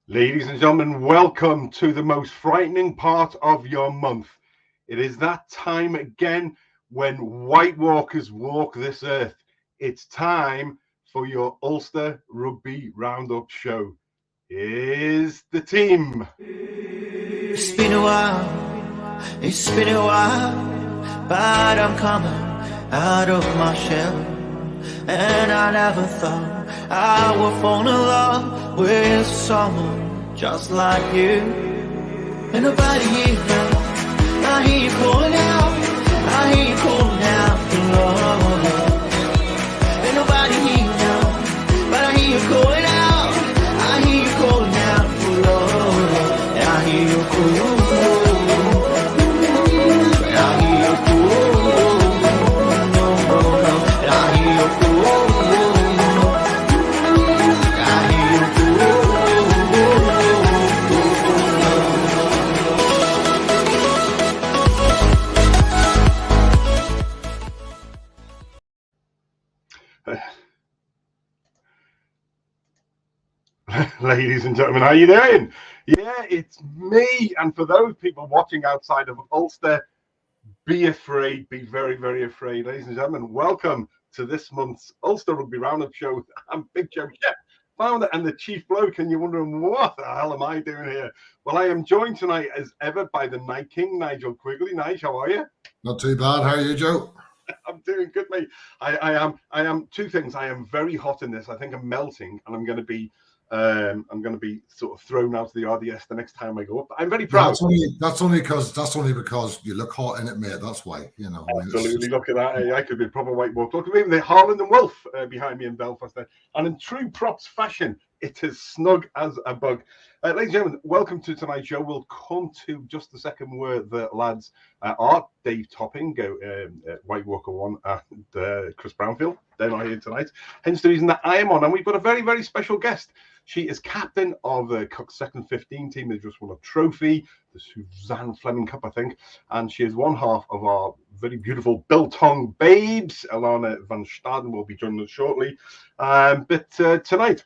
Ladies and gentlemen, welcome to the most frightening part of your month. It is that time again when White Walkers walk this earth. It's time for your Ulster Rugby Roundup show. Here's the team. It's been a while, but I'm coming out of my shell. And I never thought I would fall in love with someone just like you. And nobody here now, I hear you calling out, I hear you calling out for love. And nobody here now, but I hear you calling out, I hear you calling out for love. And I hear you calling. Ladies and gentlemen, how you doing? Yeah, it's me. And for those people watching outside of Ulster, be afraid, be very, very afraid. Ladies and gentlemen, welcome to this month's Ulster Rugby Roundup show. I'm Big Joe Shep, founder and the chief bloke, and you're wondering, what the hell am I doing here? Well, I am joined tonight, as ever, by the Night King, Nigel Quigley. Nigel, how are you? Not too bad. How are you, Joe? I'm doing good, mate. I am two things. I am very hot in this. I think I'm melting, and I'm going to be sort of thrown out of the RDS the next time I go up. I'm very proud. That's only because you look hot in it, mate. That's why, you know. Absolutely. Look at that. I could be a proper white walk. Look at me, the Harland and Wolf behind me in Belfast there. And in true props fashion, it is snug as a bug. Ladies and gentlemen, welcome to tonight's show. We'll come to just the second where the lads are. Dave Topping, White Walker 1, and Chris Brownfield. They're not here tonight. Hence the reason that I am on. And we've got a very, very special guest. She is captain of the Cook's second 15 team. They just won a trophy, the Suzanne Fleming Cup, I think. And she is one half of our very beautiful Biltong babes. Alana van Staden will be joining us shortly. But tonight,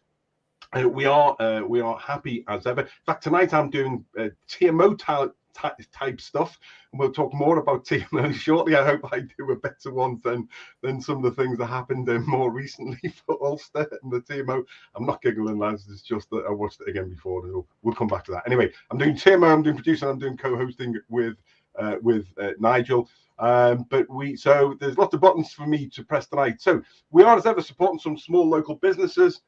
we are happy as ever. In fact, tonight I'm doing TMO type stuff, and we'll talk more about TMO shortly. I hope I do a better one than some of the things that happened more recently for Ulster and the TMO. I'm not giggling, lads. It's just that I watched it again before. We'll come back to that. Anyway, I'm doing TMO, I'm doing producing, I'm doing co-hosting with Nigel. So there's lots of buttons for me to press tonight. So we are, as ever, supporting some small local businesses.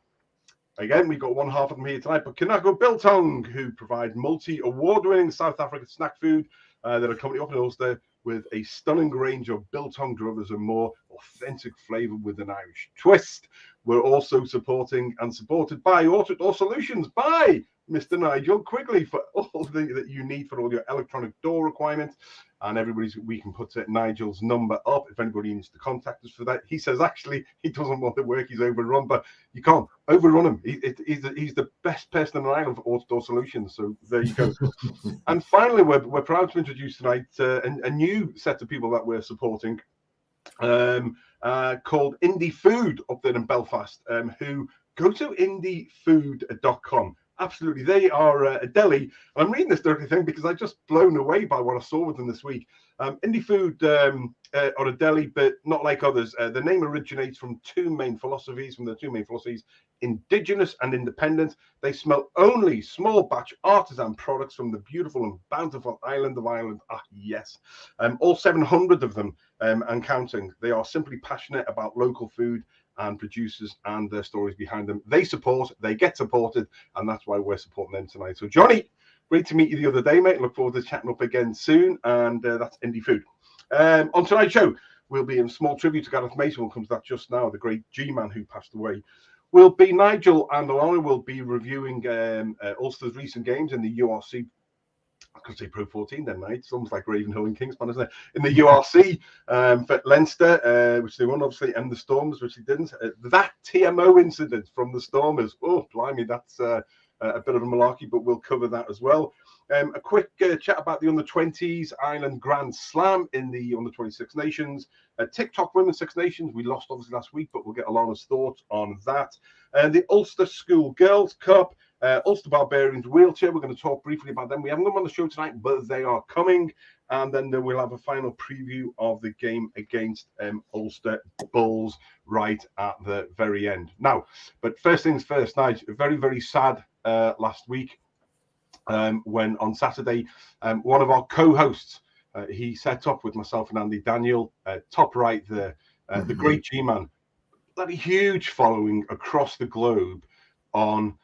Again, we've got one half of them here tonight, but Kinako Biltong, who provide multi-award-winning South African snack food that are coming up in Ulster with a stunning range of biltong druthers and more authentic flavour with an Irish twist. We're also supported by Autodoor Solutions by Mr. Nigel Quigley for all that you need for all your electronic door requirements. And we can put Nigel's number up if anybody needs to contact us for that. He says actually he doesn't want to work, he's overrun, but you can't overrun him. He's the best person in Ireland for Autodoor Solutions. So there you go. And finally, we're proud to introduce tonight a new set of people that we're supporting called Indie Food up there in Belfast, who go to indiefood.com. Absolutely. They are a deli. I'm reading this dirty thing because I'm just blown away by what I saw with them this week. Indie Food are a deli, but not like others. The name originates from two main philosophies, indigenous and independent. They smell only small batch artisan products from the beautiful and bountiful island of Ireland. Ah, yes. All 700 of them and counting. They are simply passionate about local food and producers and their stories behind them. They get supported, and that's why we're supporting them tonight. So, Johnny, great to meet you the other day, mate. Look forward to chatting up again soon, and that's Indie Food. On tonight's show, we'll be in small tribute to Gareth Mason. We'll come to that just now, the great G-man who passed away. Will be Nigel and Alana will be reviewing Ulster's recent games in the URC. I could say Pro 14 then, mate. It's almost like Ravenhill and Kingspan, isn't it? In the URC for Leinster, which they won, obviously, and the Stormers, which they didn't. That TMO incident from the Stormers, oh, blimey, that's a bit of a malarkey, but we'll cover that as well. A quick chat about the Under-20s Ireland Grand Slam in the Under-26 Nations. TikTok Women's Six Nations, we lost obviously last week, but we'll get Alana's thoughts on that. The Ulster School Girls Cup. Ulster Barbarians Wheelchair. We're going to talk briefly about them. We haven't them on the show tonight, but they are coming. And then we'll have a final preview of the game against Ulster Bulls right at the very end. Now, but first things first, Nigel, very, very sad last week when on Saturday, one of our co-hosts, he set up with myself and Andy Daniel, top right there, the great G-Man, bloody huge following across the globe on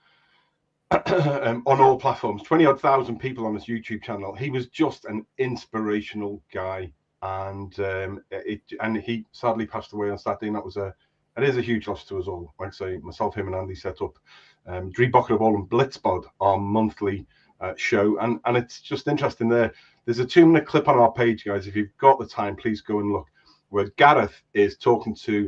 all platforms, 20-odd thousand people on his YouTube channel. He was just an inspirational guy, and he sadly passed away on Saturday, and it is a huge loss to us all. Like I say, myself, him, and Andy set up Drí Bochar of All and Blitzbod, our monthly show, and it's just interesting there. There's a 2-minute clip on our page, guys. If you've got the time, please go and look, where Gareth is talking to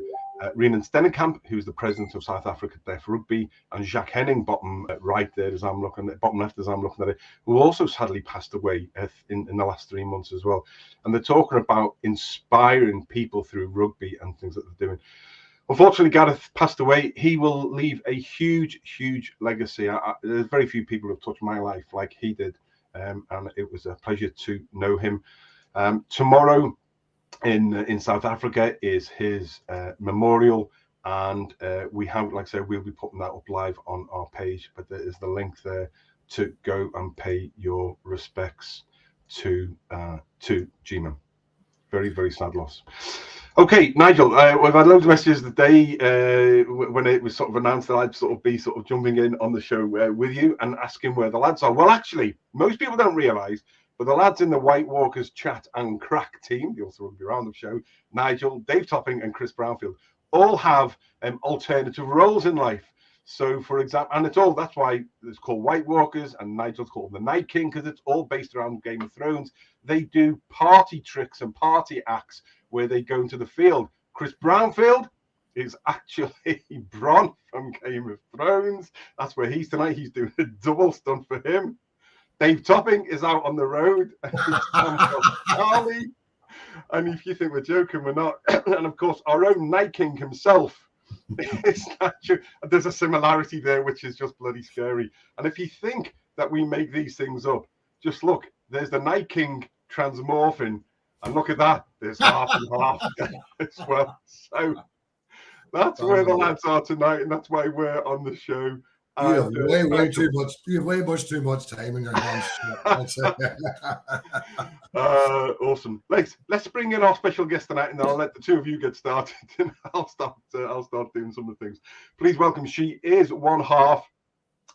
Rhiannon Stenenkamp, who's the president of South Africa Deaf Rugby, and Jacques Henning, bottom right there as I'm looking at, bottom left as I'm looking at it, who also sadly passed away in the last 3 months as well. And they're talking about inspiring people through rugby and things that they're doing. Unfortunately, Gareth passed away. He will leave a huge, huge legacy. There's very few people who have touched my life like he did, and it was a pleasure to know him. Tomorrow in South Africa is his memorial, and we have, like I said, we'll be putting that up live on our page, but there is the link there to go and pay your respects to G-Man. Very, very sad loss. Okay, Nigel, we've had loads of messages today when it was sort of announced that I'd sort of be jumping in on the show with you and asking where the lads are. Well, actually, most people don't realise, but the lads in the White Walkers chat and crack team, the Ulster Rugby Roundup show, Nigel, Dave Topping and Chris Brownfield, all have alternative roles in life. So, for example, and that's why it's called White Walkers, and Nigel's called the Night King, because it's all based around Game of Thrones. They do party tricks and party acts where they go into the field. Chris Brownfield is actually Bronn from Game of Thrones. That's where he's tonight. He's doing a double stunt for him. Dave Topping is out on the road. Charlie. And if you think we're joking, we're not. And of course, our own Night King himself. There's a similarity there, which is just bloody scary. And if you think that we make these things up, just look. There's the Night King transmorphing, and look at that. There's half and half as well. So that's where the lads are tonight, and that's why we're on the show. You have way too much. You have way much too much time in your hands. Awesome. Let's bring in our special guest tonight, and then I'll let the two of you get started, and I'll start doing some of the things. Please welcome. She is one half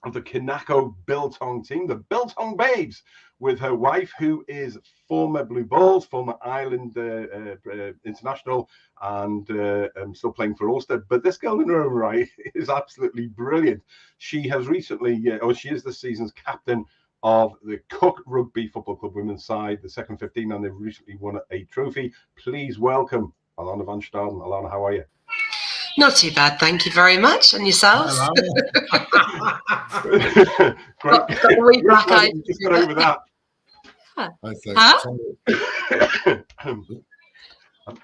of the Kinako Biltong team, the Biltong Babes, with her wife, who is former Blue Bulls, former Ireland international, and still playing for Ulster. But this girl in her own right is absolutely brilliant. She has recently, she is this season's captain of the Cook Rugby Football Club women's side, the second 15, and they've recently won a trophy. Please welcome Alana van Staden. Alana, how are you? Not too bad, thank you very much. And yourselves? Great. Got a wee black eye. Just got over that. I think.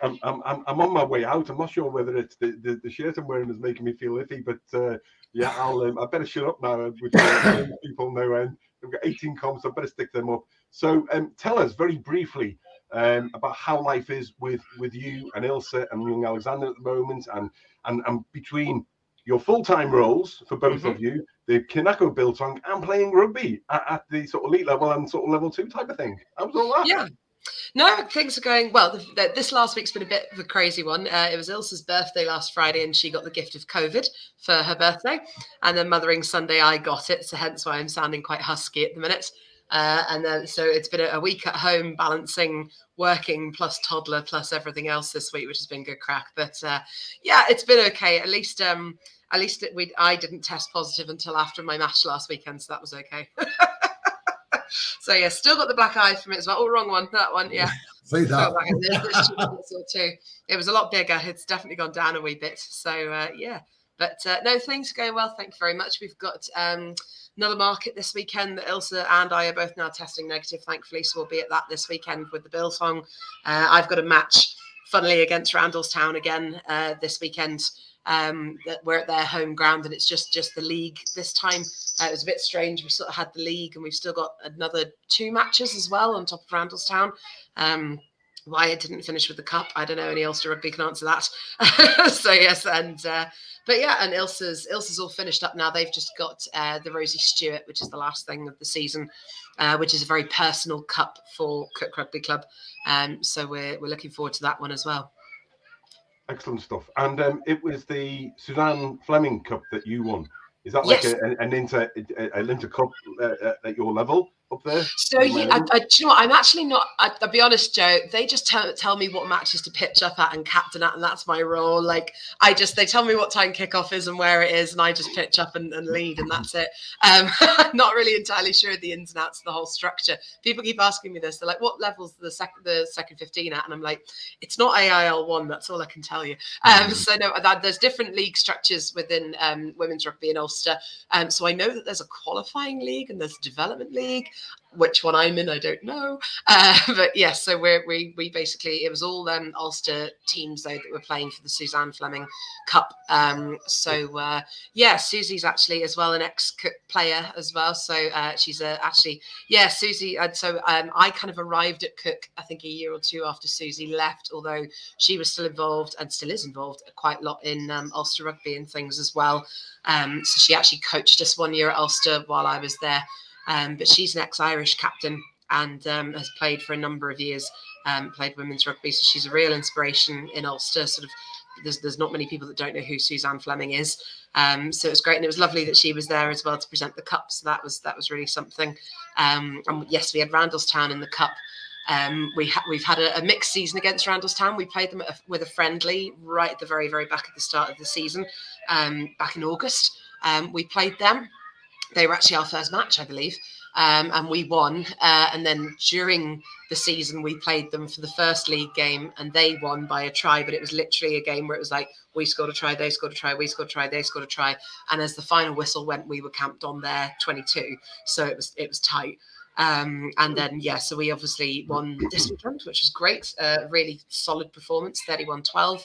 I'm on my way out. I'm not sure whether it's the shirt I'm wearing is making me feel iffy, but yeah, I better shut up now. With people no end. We've got 18 comments. I better stick them up. So tell us very briefly about how life is with you and Ilse and young Alexander at the moment, and between your full-time roles for both of you, the Kinako Biltong, and playing rugby at the sort of elite level and sort of level 2 type of thing. How was all that? Yeah. No, things are going well. This last week's been a bit of a crazy one. It was Ilse's birthday last Friday, and she got the gift of COVID for her birthday. And then Mothering Sunday, I got it, so hence why I'm sounding quite husky at the minute. And then so it's been a week at home balancing working plus toddler plus everything else this week, which has been good crack. But yeah, it's been okay. At least I didn't test positive until after my match last weekend, so that was okay. So yeah, still got the black eye from it as well. Oh, wrong one, that one. Yeah. See that? It was a lot bigger. It's definitely gone down a wee bit. So yeah, but no, things are going well. Thank you very much. We've got another market this weekend that Ilse and I are both now testing negative, thankfully. So we'll be at that this weekend with the Biltong. I've got a match funnily against Randallstown again this weekend. We're at their home ground, and it's just the league this time. It was a bit strange. We sort of had the league, and we've still got another 2 matches as well on top of Randallstown. Why it didn't finish with the cup, I don't know. Any Ulster rugby can answer that. So yes, and but yeah, and Ilse's all finished up now. They've just got the Rosie Stewart, which is the last thing of the season, which is a very personal cup for Cook Rugby Club. So we're looking forward to that one as well. Excellent stuff. And it was the Suzanne Fleming Cup that you won. Is that like Yes. an inter cup at your level up there? So yeah, do you know what? I'm actually not. I'll be honest, Joe. They just tell me what matches to pitch up at and captain at, and that's my role. Like they tell me what time kickoff is and where it is, and I just pitch up and lead, and that's it. I'm not really entirely sure of the ins and outs of the whole structure. People keep asking me this. They're like, "What level's the second 15 at?" And I'm like, "It's not AIL 1. That's all I can tell you." So no, there's different league structures within women's rugby in Ulster. So I know that there's a qualifying league and there's a development league. Which one I'm in, I don't know. But yes, so we basically, it was all Ulster teams though that were playing for the Suzanne Fleming Cup. Yeah, Susie's actually as well an ex-Cook player as well. So she's Susie. I kind of arrived at Cook, I think a year or 2 after Susie left, although she was still involved and still is involved quite a lot in Ulster rugby and things as well. So she actually coached us 1 year at Ulster while I was there. But she's an ex-Irish captain and has played for a number of years, played women's rugby. So she's a real inspiration in Ulster. Sort of, there's not many people that don't know who Suzanne Fleming is. So it was great, and it was lovely that she was there as well to present the cup. So that was really something. And yes, we had Randallstown in the cup. We've had a mixed season against Randallstown. We played them with a friendly right at the very, very back at the start of the season, back in August. We played them. They were actually our first match, I believe, and we won. And then during the season, we played them for the first league game, and they won by a try. But it was literally a game where it was like, we scored a try, they scored a try, we scored a try, they scored a try. And as the final whistle went, we were camped on their 22. So it was tight. And then, so we obviously won this weekend, which was great. Really solid performance, 31-12.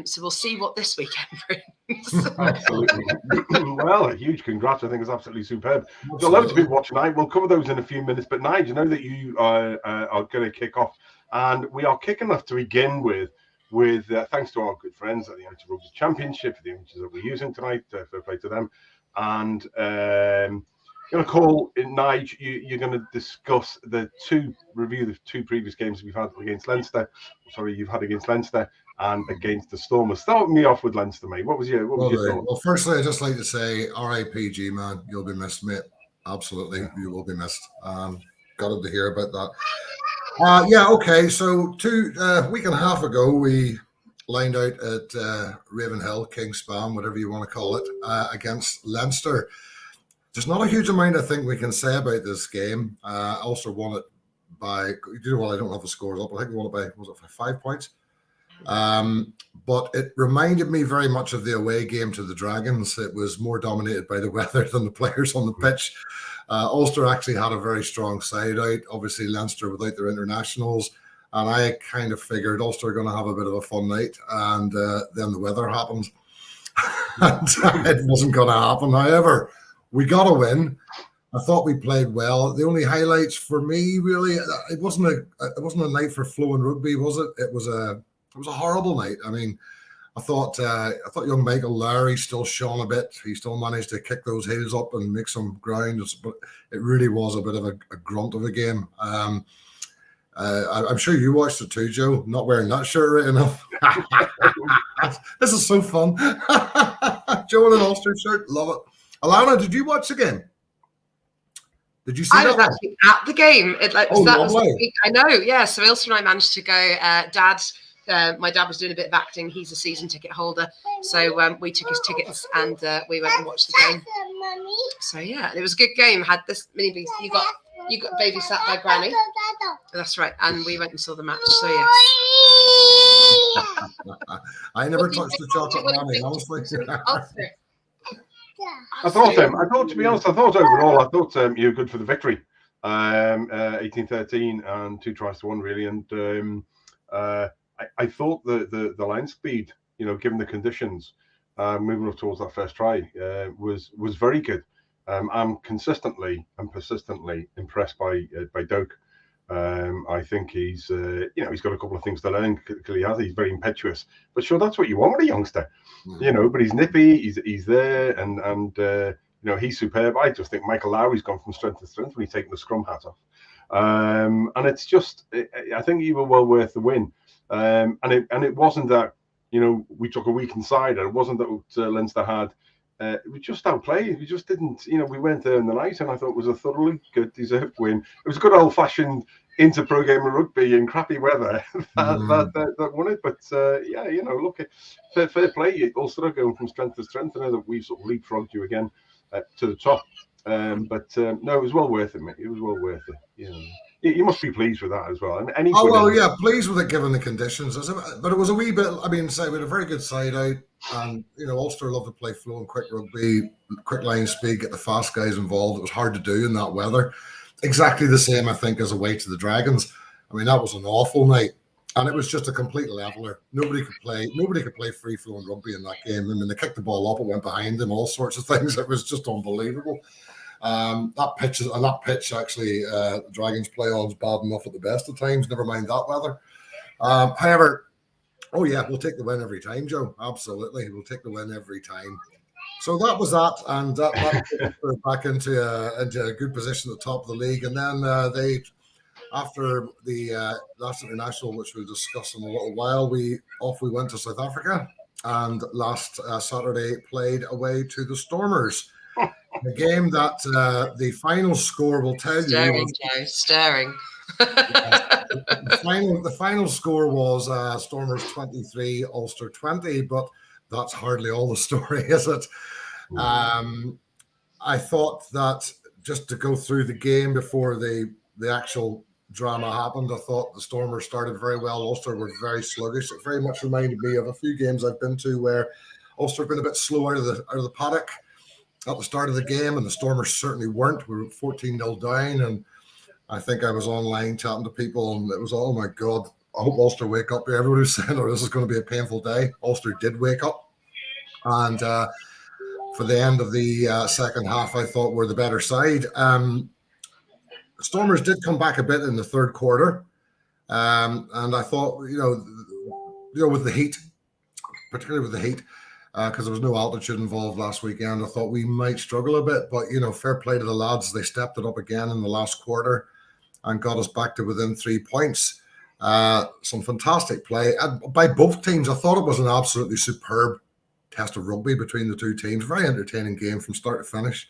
So we'll see what this weekend brings. Absolutely. Well, a huge congrats. I think it's absolutely superb. There's a load of people watching tonight. We'll cover those in a few minutes. But Nigel, you know that you are going to kick off. And we are kicking off to begin with thanks to our good friends at the Amateur Rugby Championship for the images that we're using tonight. Fair play to them. And going to call in Nigel. You're going to discuss review the 2 previous games we've had against Leinster. Sorry, you've had against Leinster and against the Stormers. Start me off with Leinster, mate. What was your thought? Well, firstly, I'd just like to say R.I.P. G-Man. You'll be missed, mate. Absolutely, you will be missed. Got to hear about that. Okay. So a week and a half ago, we lined out at Ravenhill, Kingspan, whatever you want to call it, against Leinster. There's not a huge amount I think we can say about this game. Ulster won it by, I don't have the scores up. I think we won it by, was it 5 points? But it reminded me very much of the away game to the Dragons. It was more dominated by the weather than the players on the pitch. Ulster actually had a very strong side out. Obviously, Leinster without their internationals. And I kind of figured Ulster are going to have a bit of a fun night. And then the weather happened. And it wasn't going to happen. However, we got a win. I thought we played well. The only highlights for me, really, it wasn't a night for flowing rugby, was it? It was a horrible night. I mean, I thought young Michael Lowry still shone a bit. He still managed to kick those heels up and make some ground, but it really was a bit of a grunt of a game. I'm sure you watched it too, Joe. Not wearing that shirt right enough. This is so fun. Joe in an Ulster shirt, love it. Alana, did you watch the game? Did you see that? I was actually at the game. I know, yeah. So Ilse and I managed to go. My dad was doing a bit of acting. He's a season ticket holder. So we took his tickets and we went and watched the game. So yeah, it was a good game. Had this mini beast. You got baby sat by Granny. That's right. And we went and saw the match. So yes. I never touched the chocolate Granny, honestly. I thought, to be honest, overall, you were good for the victory. 18-13 and 2 tries to 1, really. And I I thought the line speed, given the conditions, moving up towards that first try, was very good. I'm consistently and persistently impressed by Doak. I think he's got a couple of things to learn. He's very impetuous, but sure, that's what you want with a youngster, But he's nippy, he's there, and he's superb. I just think Michael Lowry's gone from strength to strength when he's taken the scrum hat off, and it's just, I think he was well worth the win, and it wasn't that we took a weak inside. It wasn't that Leinster had. We just outplayed. We just didn't, we weren't there in the night, and I thought it was a thoroughly good, deserved win. It was a good old-fashioned inter-pro game of rugby in crappy weather that won it. But look, fair play. Ulster are going from strength to strength. I know that we've sort of leapfrogged you again to the top, but no, it was well worth it, mate. It was well worth it. You must be pleased with that as well. And pleased with it given the conditions. But it was a wee bit. I mean, we had a very good side out, and Ulster love to play flow and quick rugby, quick line speed, get the fast guys involved. It was hard to do in that weather. Exactly the same, I think, as away to the Dragons. I mean, that was an awful night, and it was just a complete leveler. Nobody could play free flowing rugby in that game. I mean, they kicked the ball up, it went behind them, all sorts of things. It was just unbelievable. That pitch actually, the Dragons play on is bad enough at the best of times. Never mind that weather. However, we'll take the win every time, Joe. Absolutely, we'll take the win every time. So that was that, and that put us back into a good position at the top of the league. And then after the last international, which we'll discuss in a little while, we went to South Africa, and last Saturday played away to the Stormers. The game that the final score will tell you. Staring. The final score was Stormers 23, Ulster 20, but that's hardly all the story, is it? I thought that just to go through the game before the actual drama happened, I thought the Stormers started very well. Ulster were very sluggish. It very much reminded me of a few games I've been to where Ulster have been a bit slow out of the paddock at the start of the game, and the Stormers certainly weren't. We were 14-0 down, and I think I was online chatting to people, and it was, oh my God, I hope Ulster wake up here. Everybody was saying, this is going to be a painful day. Ulster did wake up, and for the end of the second half, I thought we're the better side. Stormers did come back a bit in the third quarter, and I thought, with the heat, particularly with the heat, because there was no altitude involved last weekend, I thought we might struggle a bit. But, fair play to the lads. They stepped it up again in the last quarter and got us back to within 3 points. Some fantastic play by both teams. I thought it was an absolutely superb test of rugby between the two teams. Very entertaining game from start to finish.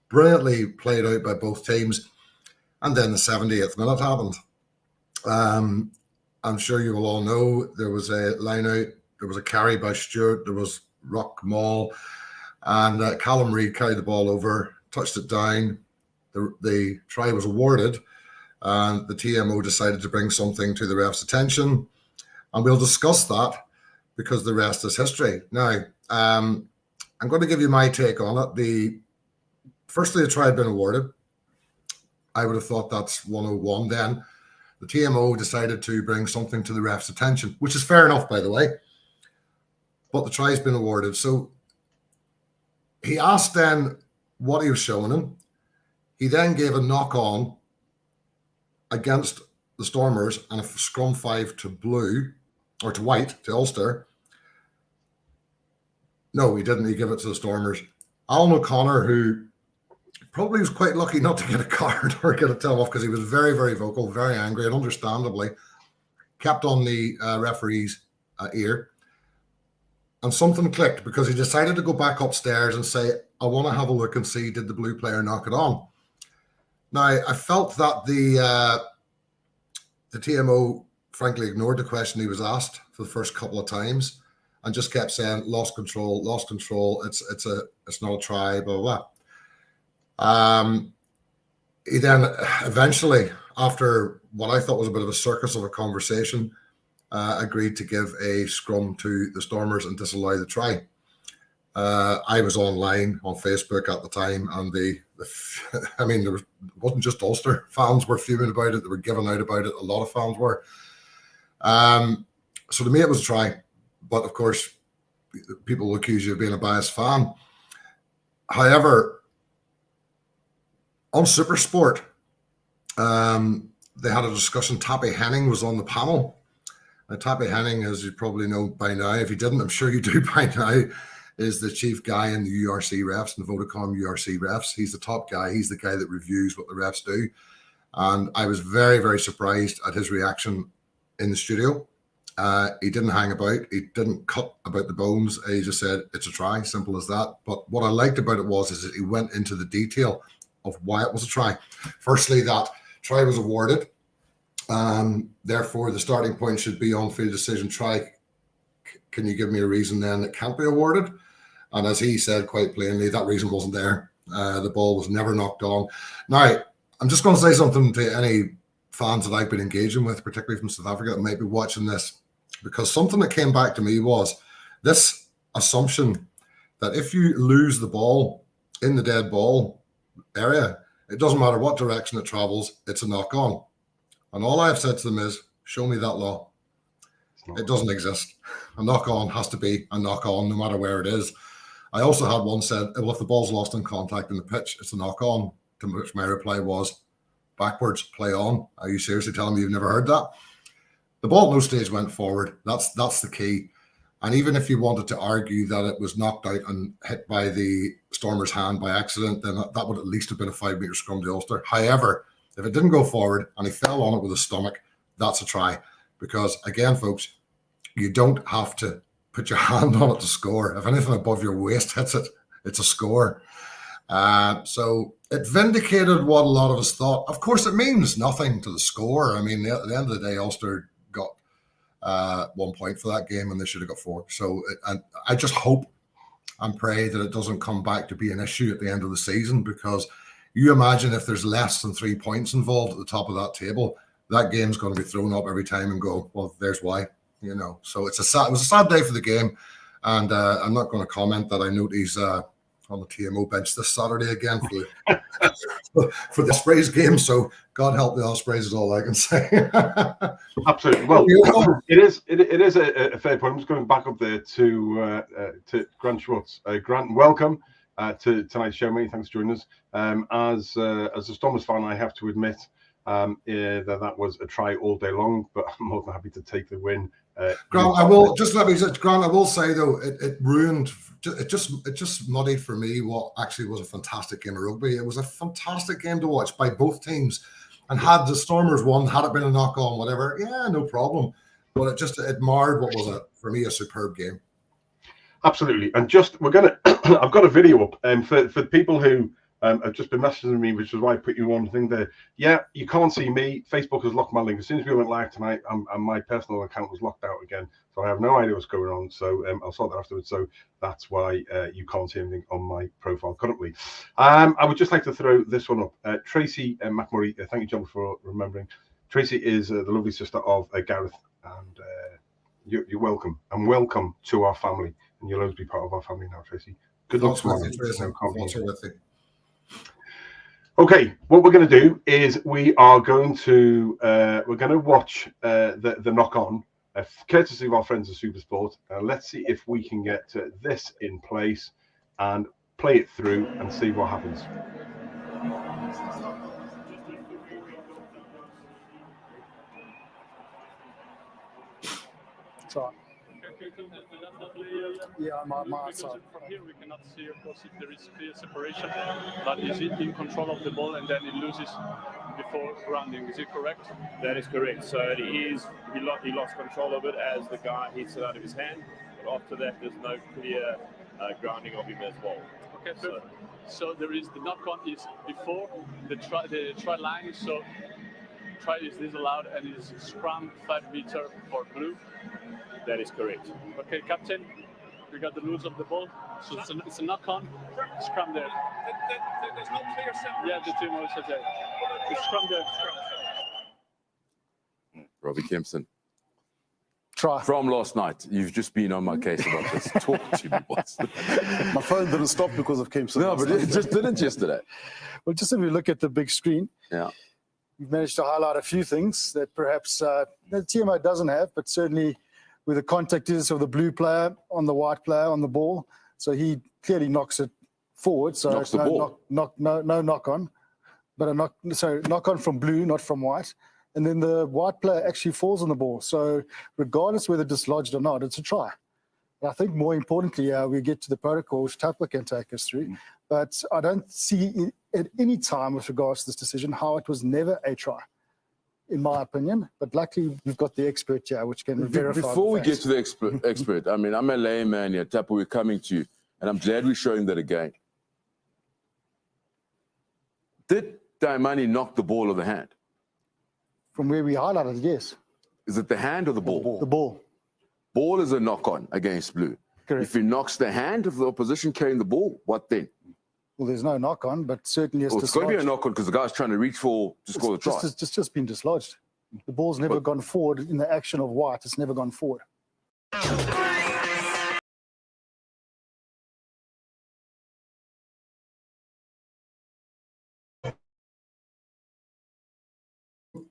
Brilliantly played out by both teams. And then the 78th minute happened. I'm sure you will all know there was a line out. There was a carry by Stewart. There was ruck maul. And Callum Reid carried the ball over, touched it down. The try was awarded. And the TMO decided to bring something to the ref's attention. And we'll discuss that because the rest is history. Now, I'm going to give you my take on it. Firstly, the try had been awarded. I would have thought that's 101 then. The TMO decided to bring something to the ref's attention, which is fair enough, by the way. But the try's been awarded. So he asked then what he was showing him. He then gave a knock-on against the Stormers and a scrum 5 to blue, or to white, to Ulster. No, he didn't. He gave it to the Stormers. Alan O'Connor, who probably was quite lucky not to get a card or get a tell off because he was very, very vocal, very angry, and understandably kept on the referee's ear. And something clicked because he decided to go back upstairs and say, I want to have a look and see, did the blue player knock it on? Now, I felt that the TMO frankly ignored the question he was asked for the first couple of times and just kept saying, lost control, it's not a try, blah, blah, blah. He then eventually, after what I thought was a bit of a circus of a conversation, agreed to give a scrum to the Stormers and disallow the try. I was online on Facebook at the time, and there wasn't just Ulster fans were fuming about it; they were giving out about it. A lot of fans were. So to me, it was a try. But of course, people will accuse you of being a biased fan. However, on SuperSport, they had a discussion. Tappy Henning was on the panel. Now, Tappy Henning, as you probably know by now, if you didn't, I'm sure you do by now, is the chief guy in the URC refs, in the Vodacom URC refs. He's the top guy. He's the guy that reviews what the refs do. And I was very, very surprised at his reaction in the studio. He didn't hang about. He didn't cut about the bones. He just said, it's a try, simple as that. But what I liked about it is that he went into the detail of why it was a try. Firstly, that try was awarded. Therefore, the starting point should be on-field decision try. Can you give me a reason then it can't be awarded? And as he said quite plainly, that reason wasn't there. The ball was never knocked on. Now, I'm just going to say something to any fans that I've been engaging with, particularly from South Africa, that might be watching this, because something that came back to me was this assumption that if you lose the ball in the dead ball area, it doesn't matter what direction it travels, it's a knock-on. And all I've said to them is, show me that law. It doesn't exist. A knock-on has to be a knock-on no matter where it is. I also had one said, well, if the ball's lost in contact in the pitch, it's a knock-on, to which my reply was, backwards, play on. Are you seriously telling me you've never heard that? The ball at no stage went forward. That's the key. And even if you wanted to argue that it was knocked out and hit by the Stormers' hand by accident, then that would at least have been a 5-metre scrum to Ulster. However, if it didn't go forward and he fell on it with his stomach, that's a try. Because again, folks, you don't have to put your hand on it to score. If anything above your waist hits it, it's a score. So it vindicated what a lot of us thought. Of course, it means nothing to the score. I mean, at the end of the day, Ulster got 1 point for that game and they should have got 4. So I just hope and pray that it doesn't come back to be an issue at the end of the season, because you imagine if there's less than 3 points involved at the top of that table, that game's going to be thrown up every time and go, well, there's why, you know. So it was a sad day for the game, and I'm not going to comment that I note he's on the TMO bench this Saturday again for the Ospreys game. So God help the Ospreys is all I can say. Absolutely. Well, it is a fair point. I'm just going back up there to Grant Schwartz. Grant, welcome to tonight's show. Many thanks for joining us. As a Stormers fan, I have to admit that was a try all day long, but I'm more than happy to take the win. Grant, I will just let me say, Grant, I will say though, it ruined, it just muddied for me what actually was a fantastic game of rugby. It was a fantastic game to watch by both teams, and had the Stormers won, had it been a knock on, whatever, yeah, no problem. But it marred what was for me a superb game. Absolutely. And just I've got a video up for people who have just been messaging me, which is why I put you on the thing there. Yeah, you can't see me. Facebook has locked my link. As soon as we went live tonight, and my personal account was locked out again. So I have no idea what's going on. So I'll sort that afterwards. So that's why you can't see anything on my profile currently. I would just like to throw this one up. Tracy McMurray, thank you, John, for remembering. Tracy is the lovely sister of Gareth, and you're welcome. And welcome to our family. And you'll always be part of our family now, Tracy. Good luck tomorrow. Okay, what we're going to do is we're going to watch the knock on, courtesy of our friends at SuperSport. Let's see if we can get this in place and play it through and see what happens. Yeah, my side. From here we cannot see, of course, if there is clear separation, but is it in control of the ball and then it loses before grounding? Is it correct? That is correct. So he lost control of it as the guy hits it out of his hand. But after that, there's no clear grounding of him as well. Okay, so there is the knock-on is before the try line. So try is disallowed and is scrum 5 meter for blue. That is correct. Okay, captain, we got the rules of the ball. So it's a knock-on. Scrum there. There's no clear separation. Yeah, the team also there. It's scrum there. Robbie Kempson. Try. From last night. You've just been on my case about this. Talk to me, boss. My phone didn't stop because of Kempson. No, but it just didn't yesterday. Well, just if you look at the big screen, yeah, we've managed to highlight a few things that perhaps the TMO doesn't have, but certainly where the contact is of the blue player on the white player on the ball. So he clearly knocks it forward. So Knocks it's the ball. no knock on, but a knock on from blue, not from white. And then the white player actually falls on the ball. So regardless whether dislodged or not, it's a try. And I think more importantly, we get to the protocol, which Tapper can take us through. But I don't see at any time with regards to this decision how it was never a try, in my opinion. But luckily, we've got the expert here, which can verify. Before we the get facts. to the expert, I mean, I'm a layman here. Tapper, we're coming to you. And I'm glad we're showing that again. Did Daimanni knock the ball or the hand? From where we highlighted, yes. Is it the hand or the ball? The ball. Ball is a knock-on against blue. Correct. If he knocks the hand of the opposition carrying the ball, what then? Well, there's no knock on, but certainly it's Well, it's got to be a dislodged. knock-on because the guy's trying to reach to score the try. It's just been dislodged. The ball's never gone forward in the action of white. It's never gone forward.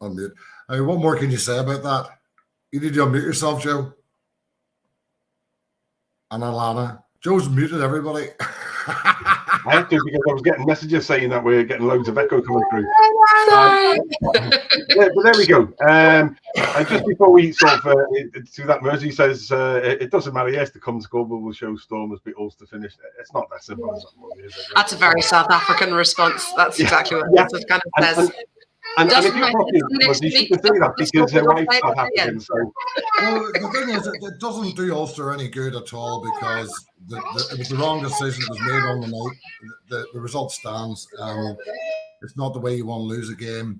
Unmute. I mean, what more can you say about that? You need to unmute yourself, Joe. And Alana. Joe's muted everybody. I have to because I was getting messages saying that we're getting loads of echo coming through. Sorry. Yeah, but there we go. And just before we sort of do that, Mersey says it doesn't matter. Yes, the common score will show Storm as beat Ulster finished. It's not that simple as that, really, is it? That's a very South African response. That's exactly what Yeah. it kind of says. And if Doesn't you're matter. watching, Next you week, should say that because their we'll wife's play South it again. African. So Well, the thing is, it doesn't do Ulster any good at all because it was the wrong decision. It was made on the night. The result stands. It's not the way you want to lose a game.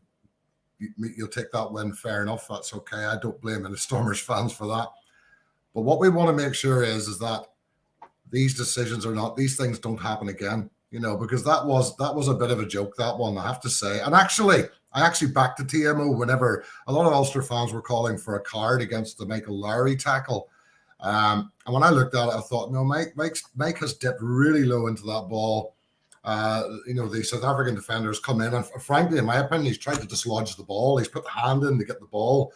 You'll take that win, fair enough. That's okay. I don't blame any Stormers fans for that. But what we want to make sure is that these decisions these things don't happen again. Because that was a bit of a joke, that one, I have to say. And I actually backed the TMO whenever a lot of Ulster fans were calling for a card against the Michael Lowry tackle. And when I looked at it, I thought, no, Mike has dipped really low into that ball. The South African defenders come in, and frankly, in my opinion, he's tried to dislodge the ball. He's put the hand in to get the ball.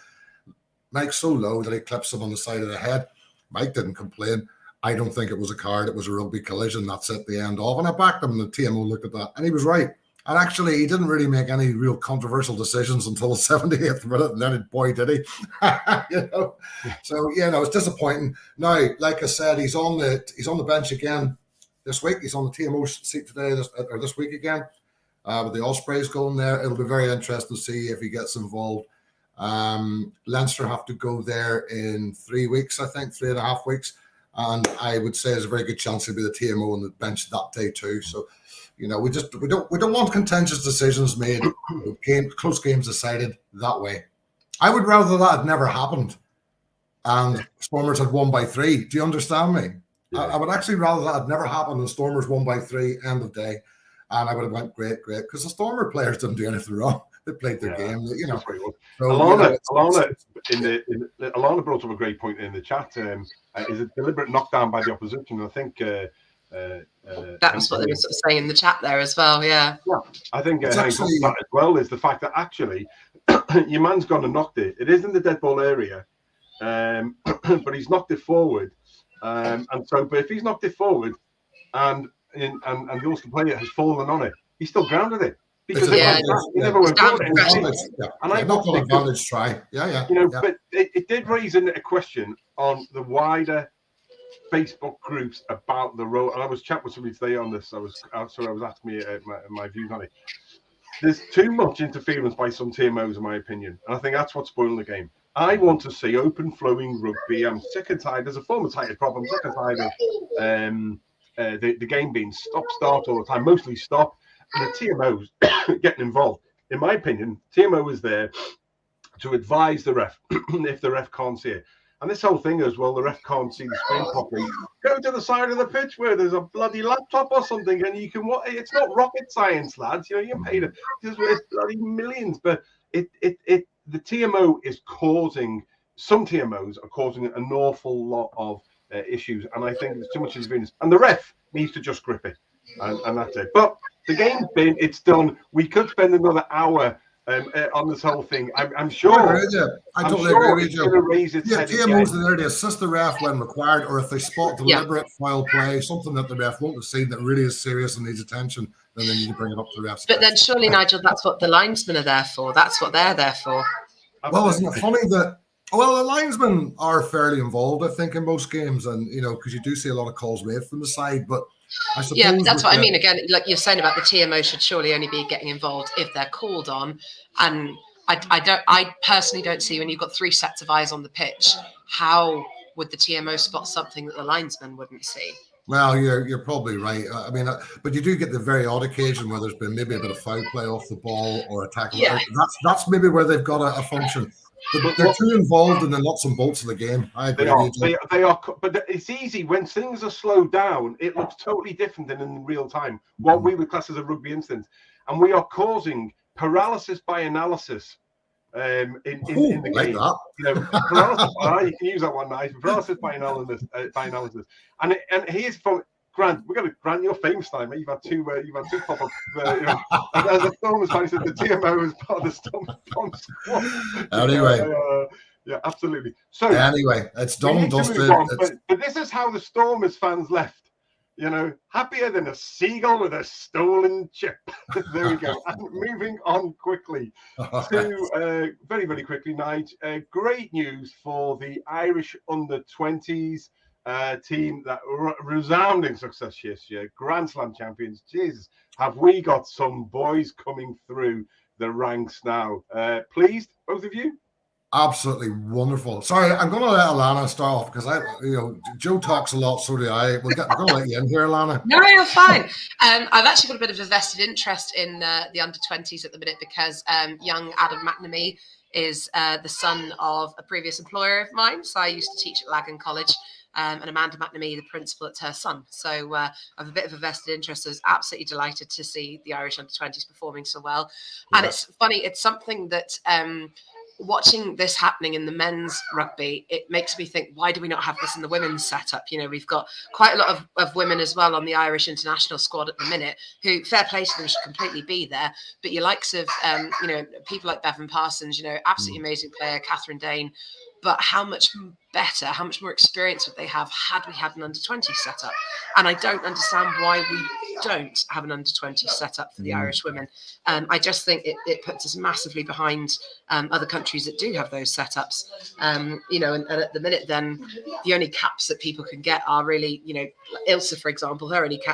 Mike's so low that he clips him on the side of the head. Mike didn't complain. I don't think it was a card. It was a rugby collision. That's it, the end of. And I backed him, and the TMO looked at that, and he was right. And actually, he didn't really make any real controversial decisions until the 78th minute, and then boy, did he. So, it's disappointing. Now, like I said, he's on the bench again this week. He's on the TMO seat today, this week again, with the Ospreys going there. It'll be very interesting to see if he gets involved. Leinster have to go there in 3 weeks, I think, 3.5 weeks. And I would say there's a very good chance he'll be the TMO on the bench that day too. So, we don't want contentious decisions made, close games decided that way. I would rather that had never happened, and Stormers had won by 3. Do you understand me? Yeah. I would actually rather that had never happened and Stormers won by 3, end of day, and I would have went great, because the Stormer players didn't do anything wrong. They played their game, So, Alana brought up a great point in the chat. Is it deliberate knockdown by the opposition? I think that's what they were sort of saying in the chat there as well. Yeah. I think that as well is the fact that actually your man's gone and knocked it. It is in the dead ball area, but he's knocked it forward. But if he's knocked it forward and the Ulster player has fallen on it, he's still grounded it. Because he never went forward. And I not an advantage try. But it did raise a question on the wider Facebook groups about the role. And I was chatting with somebody today on this. I was asking me my views on it. There's too much interference by some TMOs, in my opinion, and I think that's what's spoiling the game. I want to see open flowing rugby. I'm sick and tired. There's a former tired problem. I'm sick and tired of the game being stop-start all the time, mostly stop. And the TMOs getting involved. In my opinion, TMO is there to advise the ref if the ref can't see it. And this whole thing is, well, the ref can't see the screen properly. Go to the side of the pitch where there's a bloody laptop or something, and you can watch. It's not rocket science, lads. You paid it. It's bloody millions, but the TMO is causing. Some TMOs are causing an awful lot of issues, and I think there's too much interference. And the ref needs to just grip it, and that's it. But the game's it's done. We could spend another hour on this whole thing. I'm I sure. agree with you. I I'm totally sure agree with it's you. going to raise its Yeah, head TMOs again. are there to assist the ref when required, or if they spot Yeah. deliberate foul play, something that the ref won't have seen that really is serious and needs attention, then they need to bring it up to the ref's But then attention. surely, Nigel, that's what the linesmen are there for. That's what they're there for. Well, isn't it funny that, well, the linesmen are fairly involved, I think, in most games, and, you know, because you do see a lot of calls made from the side, but I suppose... Yeah, but that's with what I the- mean. Again, like you're saying about the TMO should surely only be getting involved if they're called on. And I personally don't see, when you've got 3 sets of eyes on the pitch, how would the TMO spot something that the linesman wouldn't see? Well, you're probably right. I mean, but you do get the very odd occasion where there's been maybe a bit of foul play off the ball or a tackle. Yeah. That's maybe where they've got a function. But they're too involved in the nuts and bolts of the game. I agree They are, with you. they are, but it's easy when things are slowed down. It looks totally different than in real time. What we would class as a rugby incident, and we are causing paralysis by analysis in the like game. that. You know, paralysis. You can use that one nice. Paralysis by analysis. And here's from Grant. We're going to Grant. You're famous time, mate. You've had two pop up. As a Stormers fan, said the TMO is part of the Storm squad. Anyway. Yeah, absolutely. So anyway, it's done and dusted. But this is how the Stormers fans left. You know, happier than a seagull with a stolen chip. There we go. And moving on quickly to very, very quickly, Nige. Great news for the Irish under-20s team. That resounding success this year. Grand Slam champions. Jesus, have we got some boys coming through the ranks now? Pleased, both of you? Absolutely wonderful. Sorry, I'm going to let Alana start off because Joe talks a lot, so do I. We're going to let you in here, Alana. No, you're fine. I've actually got a bit of a vested interest in the under-20s at the minute because young Adam McNamee is the son of a previous employer of mine. So I used to teach at Lagan College. And Amanda McNamee, the principal, it's her son. So I have a bit of a vested interest. So I was absolutely delighted to see the Irish under-20s performing so well. Yeah. And it's funny, it's something that watching this happening in the men's rugby, it makes me think, why do we not have this in the women's setup? You know, we've got quite a lot of women as well on the Irish international squad at the minute who, fair play to them, should completely be there. But your likes of, people like Bevan Parsons, absolutely amazing player, Catherine Dane. But how much better, how much more experience would they have had we had an under-20 setup? And I don't understand why we don't have an under-20 setup for the Irish women. I just think it puts us massively behind other countries that do have those setups. And at the minute, then the only caps that people can get are really, Ilse, for example,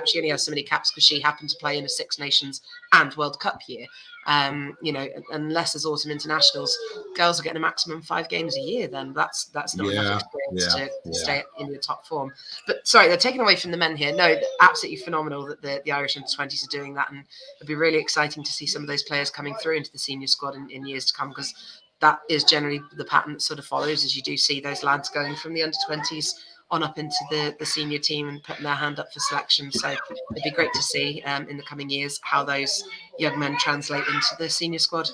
she only has so many caps because she happened to play in a Six Nations and World Cup year. Unless there's autumn internationals, girls are getting a maximum 5 games a year. Then that's not enough experience to stay in your top form. But sorry, they're taken away from the men here. No, absolutely phenomenal that the Irish under-20s are doing that, and it'd be really exciting to see some of those players coming through into the senior squad in years to come, because that is generally the pattern that sort of follows, as you do see those lads going from the under-20s on up into the senior team and putting their hand up for selection. So it'd be great to see in the coming years how those young men translate into the senior squad.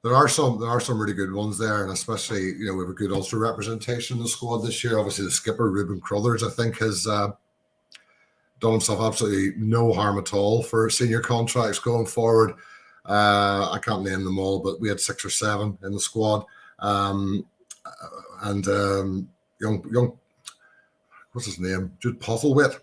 There are some really good ones there, and especially we have a good Ulster representation in the squad this year. Obviously, the skipper Ruben Crothers, I think, has done himself absolutely no harm at all for senior contracts going forward. I can't name them all, but we had 6 or 7 in the squad, and young. What's his name? Jude Postlethwaite,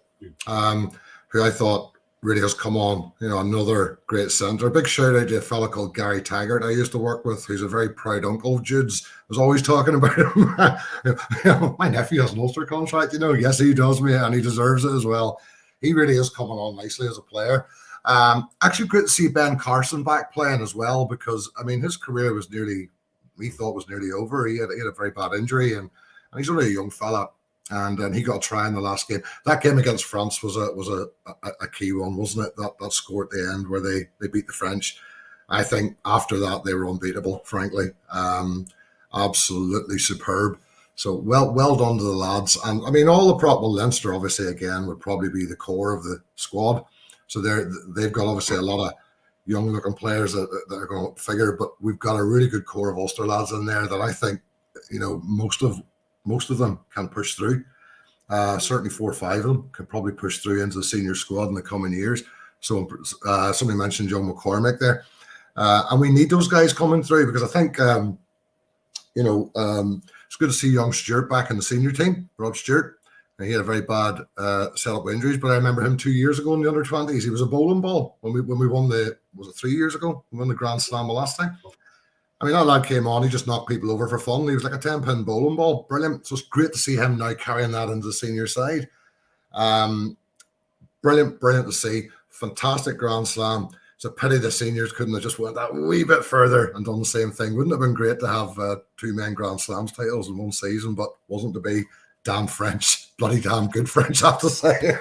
who I thought really has come on, another great centre. A big shout out to a fella called Gary Taggart I used to work with, who's a very proud uncle of Jude's. I was always talking about him. My nephew has an Ulster contract, Yes, he does, mate, and he deserves it as well. He really is coming on nicely as a player. Actually, great to see Ben Carson back playing as well, because, his career was nearly over. He had a very bad injury, and he's only a young fella. And he got a try in the last game. That game against France was a key one, wasn't it? That score at the end where they beat the French. I think after that they were unbeatable, frankly. Absolutely superb. So well done to the lads. And all the prop, Leinster obviously again would probably be the core of the squad. So they've got obviously a lot of young looking players that are going to figure, but we've got a really good core of Ulster lads in there that I think most of them can push through. Certainly 4 or 5 of them could probably push through into the senior squad in the coming years. So somebody mentioned Joe McCormick there. And we need those guys coming through because I think, it's good to see young Stewart back in the senior team, Rob Stewart. He had a very bad setup with injuries, but I remember him 2 years ago in the under-20s. He was a bowling ball when we won was it 3 years ago? We won the Grand Slam the last time. I mean, that lad came on, he just knocked people over for fun. He was like a 10-pin bowling ball. Brilliant. So it's great to see him now carrying that into the senior side. Brilliant to see. Fantastic Grand Slam. It's a pity the seniors couldn't have just went that wee bit further and done the same thing. Wouldn't it have been great to have 2 men Grand Slams titles in one season, but wasn't to be. Damn French. Bloody damn good French, I have to say.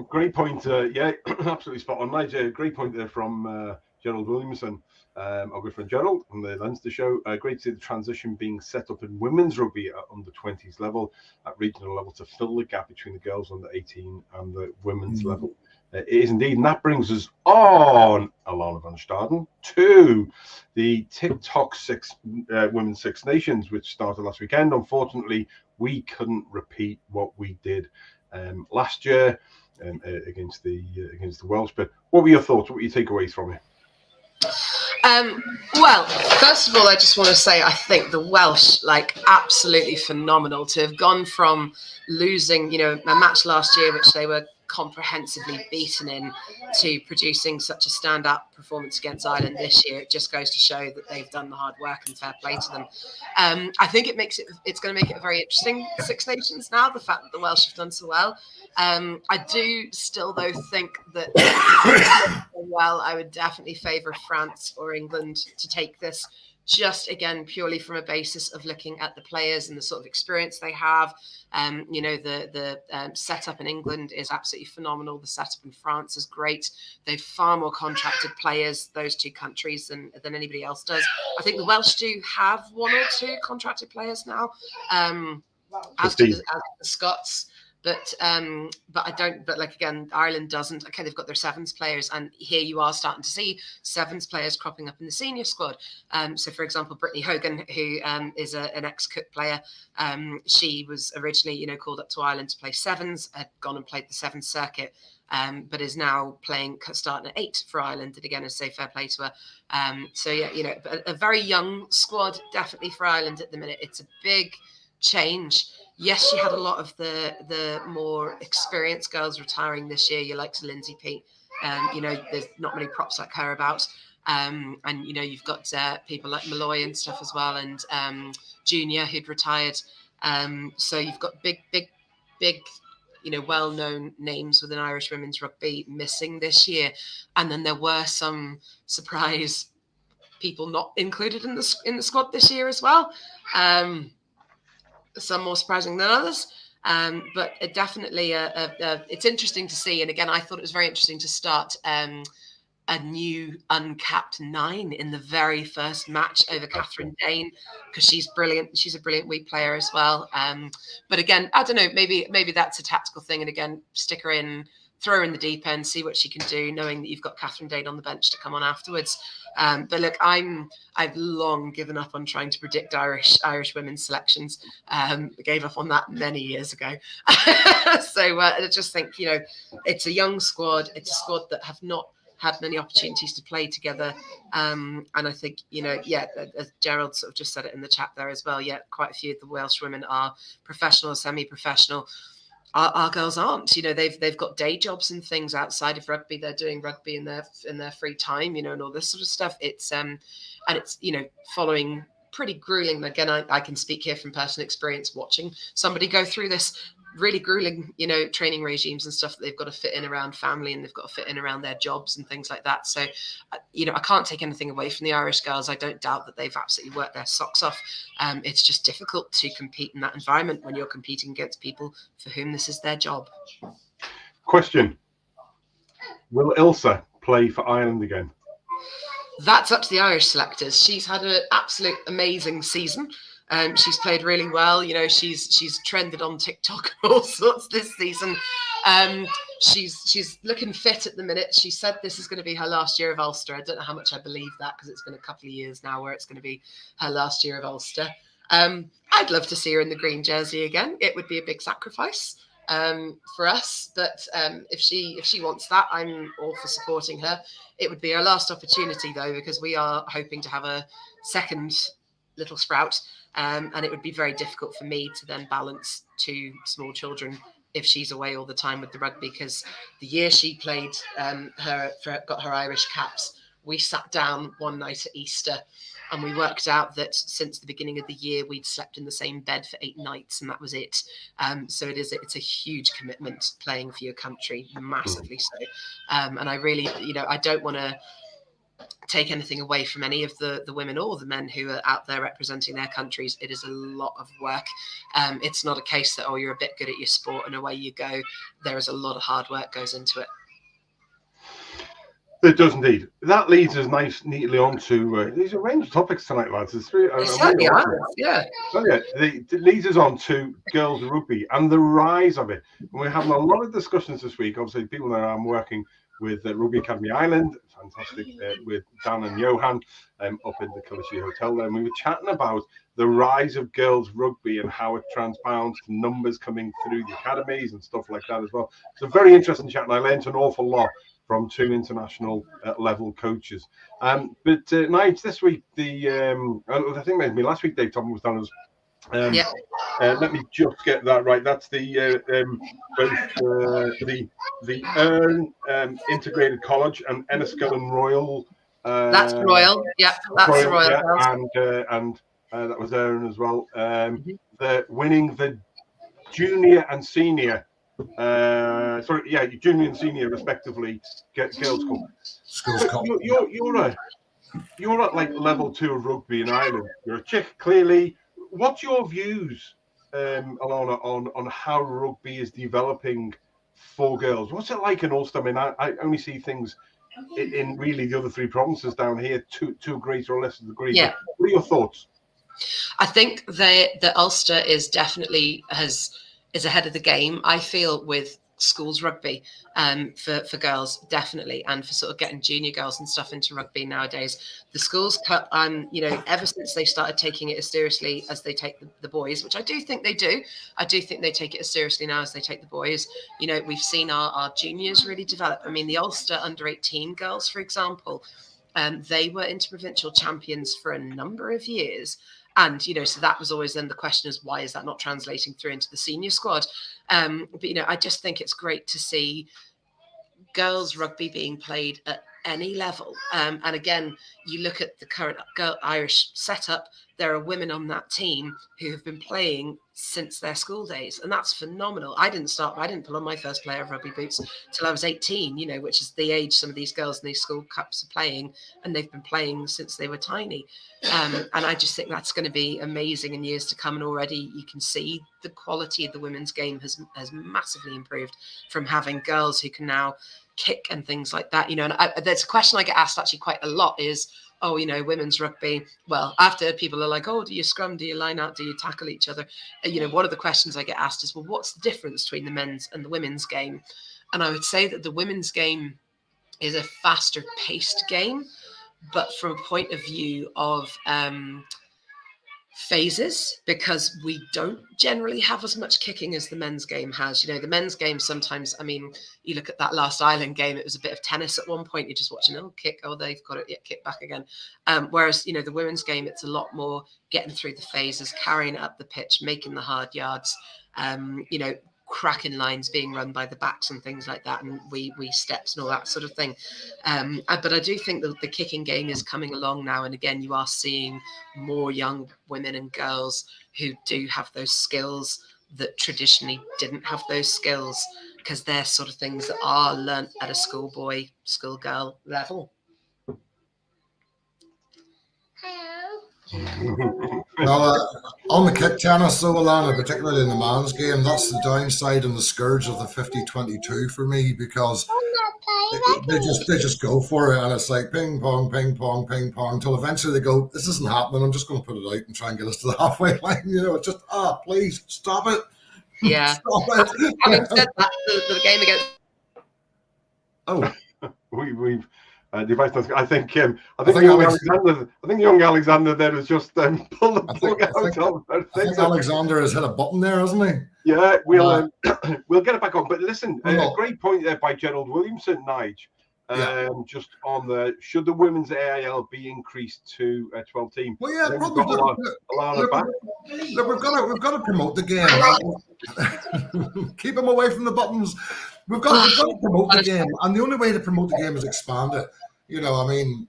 Great point. Yeah, absolutely spot on, Nigel. Great point there from Gerald Williamson, our good friend Gerald on the Leinster show. Great to see the transition being set up in women's rugby at under 20s level, at regional level, to fill the gap between the girls under 18 and the women's level. It is indeed, and that brings us on, Alana van Staden, to the TikTok Women's Six Nations, which started last weekend. Unfortunately, we couldn't repeat what we did last year against the Welsh. But what were your thoughts? What were your takeaways from it? Well, first of all, I just want to say I think the Welsh, absolutely phenomenal to have gone from losing, a match last year, which they were comprehensively beaten in, to producing such a standout performance against Ireland this year. It just goes to show that they've done the hard work, and fair play to them. I think it's going to make it a very interesting Six Nations now, the fact that the Welsh have done so well. I do still, though, think that I would definitely favour France or England to take this, just again purely from a basis of looking at the players and the sort of experience they have. The setup in England is absolutely phenomenal. The setup in France is great. They've far more contracted players, those two countries, than anybody else does. I think the Welsh do have 1 or 2 contracted players now, as do the Scots. But I don't. But again, Ireland doesn't. Okay, they've got their sevens players, and here you are starting to see sevens players cropping up in the senior squad. So, for example, Brittany Hogan, who is an ex-Cook player, she was originally, called up to Ireland to play sevens, had gone and played the sevens circuit, but is now starting at 8 for Ireland. And again, I say fair play to her. So yeah, a very young squad, definitely for Ireland at the minute. It's a big change. Yes, she had a lot of the more experienced girls retiring this year. You like to Lindsay Peat. There's not many props like her about. And you've got people like Malloy and stuff as well, and Junior, who'd retired. So you've got big, well-known names within Irish women's rugby missing this year. And then there were some surprise people not included in the squad this year as well. Some more surprising than others, but it definitely it's interesting to see. And again, I thought it was very interesting to start a new uncapped 9 in the very first match over Catherine Dane, because she's brilliant. She's a brilliant wee player as well. But again, I don't know, maybe that's a tactical thing. And again, stick her in, throw her in the deep end, see what she can do, knowing that you've got Catherine Dane on the bench to come on afterwards. But look, I've long given up on trying to predict Irish women's selections. I gave up on that many years ago. So I just think, it's a young squad. It's a squad that have not had many opportunities to play together. And I think, as Gerald sort of just said it in the chat there as well, quite a few of the Welsh women are professional or semi-professional. Our girls aren't. They've got day jobs and things outside of rugby. They're doing rugby in their free time, and all this sort of stuff. It's and it's following pretty grueling. Again, I can speak here from personal experience watching somebody go through this really grueling, training regimes and stuff that they've got to fit in around family, and they've got to fit in around their jobs and things like that. So, I can't take anything away from the Irish girls. I don't doubt that they've absolutely worked their socks off. It's just difficult to compete in that environment when you're competing against people for whom this is their job. Question: will Ilse play for Ireland again? That's up to the Irish selectors. She's had an absolute amazing season. She's played really well. She's trended on TikTok and all sorts this season. She's looking fit at the minute. She said this is going to be her last year of Ulster. I don't know how much I believe that, because it's been a couple of years now where it's going to be her last year of Ulster. I'd love to see her in the green jersey again. It would be a big sacrifice. for us. But if she wants that, I'm all for supporting her. It would be our last opportunity though, because we are hoping to have a second little sprout, and it would be very difficult for me to then balance 2 small children if she's away all the time with the rugby. Because the year she played, got her Irish caps, we sat down one night at Easter and we worked out that since the beginning of the year we'd slept in the same bed for 8 nights, and that was it. So it's a huge commitment playing for your country, massively so. And I really, I don't want to take anything away from any of the women or the men who are out there representing their countries. It is a lot of work. It's not a case that, you're a bit good at your sport and away you go. There is a lot of hard work goes into it. It does indeed. That leads us neatly on to these are range of topics tonight, lads. It's really, certainly are. Yeah. So yeah, it leads us on to girls rugby and the rise of it. And we're having a lot of discussions this week. Obviously, people that I'm working with Rugby Academy Ireland, fantastic, with Dan and Johan up in the Killashee Hotel there. And we were chatting about the rise of girls rugby and how it transbounds to numbers coming through the academies and stuff like that as well. It's a very interesting chat, and I learned an awful lot from 2 international level coaches. But Nige, this week, I think maybe last week Dave Thompson was done as let me just get that right. That's the Erne Integrated College and Enniskillen Royal. That's Royal. Yeah, that's Royal. Yeah, and that was Erne as well. The winning the junior and senior. Junior and senior respectively. Girls Cup. You're at like level 2 of rugby in Ireland. You're a chick, clearly. What's your views, Alana, on how rugby is developing for girls? What's it like in Ulster? I mean, I only see things in really the other 3 provinces down here to a greater or lesser degree. Yeah. What are your thoughts? I think that Ulster is definitely is ahead of the game, I feel, with schools rugby for girls, definitely, and for sort of getting junior girls and stuff into rugby nowadays. The Schools Cup, ever since they started taking it as seriously as they take the boys, which I do think they do. I do think they take it as seriously now as they take the boys. We've seen our juniors really develop. I mean, the Ulster under-18 girls, for example, they were interprovincial champions for a number of years. And, so that was always then the question is, why is that not translating through into the senior squad? But, I just think it's great to see girls rugby being played at any level. And again, you look at the current Irish setup, there are women on that team who have been playing since their school days. And that's phenomenal. I didn't pull on my first pair of rugby boots till I was 18, which is the age some of these girls in these school cups are playing. And they've been playing since they were tiny. And I just think that's going to be amazing in years to come. And already you can see the quality of the women's game has massively improved from having girls who can now kick and things like that. And there's a question I get asked actually quite a lot is, women's rugby. Well, after people are like, do you scrum? Do you line out? Do you tackle each other? One of the questions I get asked is, well, what's the difference between the men's and the women's game? And I would say that the women's game is a faster paced game, but from a point of view of phases, because we don't generally have as much kicking as the men's game has. The men's game sometimes, you look at that last Ireland game, it was a bit of tennis at one point. You're just watching, kick, they've got it, kick back again. Whereas, the women's game, it's a lot more getting through the phases, carrying it up the pitch, making the hard yards, cracking lines being run by the backs and things like that, and we steps and all that sort of thing. But I do think that the kicking game is coming along now, and again, you are seeing more young women and girls who do have those skills that traditionally didn't have those skills, because they're sort of things that are learnt at a schoolboy, schoolgirl level. On the kick tennis, though, Alana, particularly in the man's game, that's the downside and the scourge of the 50-22 for me, because they just go for it, and it's like ping pong, ping pong, ping pong, until eventually they go, this isn't happening, I'm just going to put it out and try and get us to the halfway line. It's just, please stop it. Yeah. Stop it. Having said that, the game against. We've Device. I think young Alexander there has just pulled the plug out. I think Alexander has hit a button there, hasn't he? Yeah, we'll get it back on. But listen, a great point there by Gerald Williamson, Nige. Just on should the women's AIL be increased to 12 teams? Well, yeah, we've got to promote the game. Keep them away from the buttons. We've got to promote the game, and the only way to promote the game is expand it. And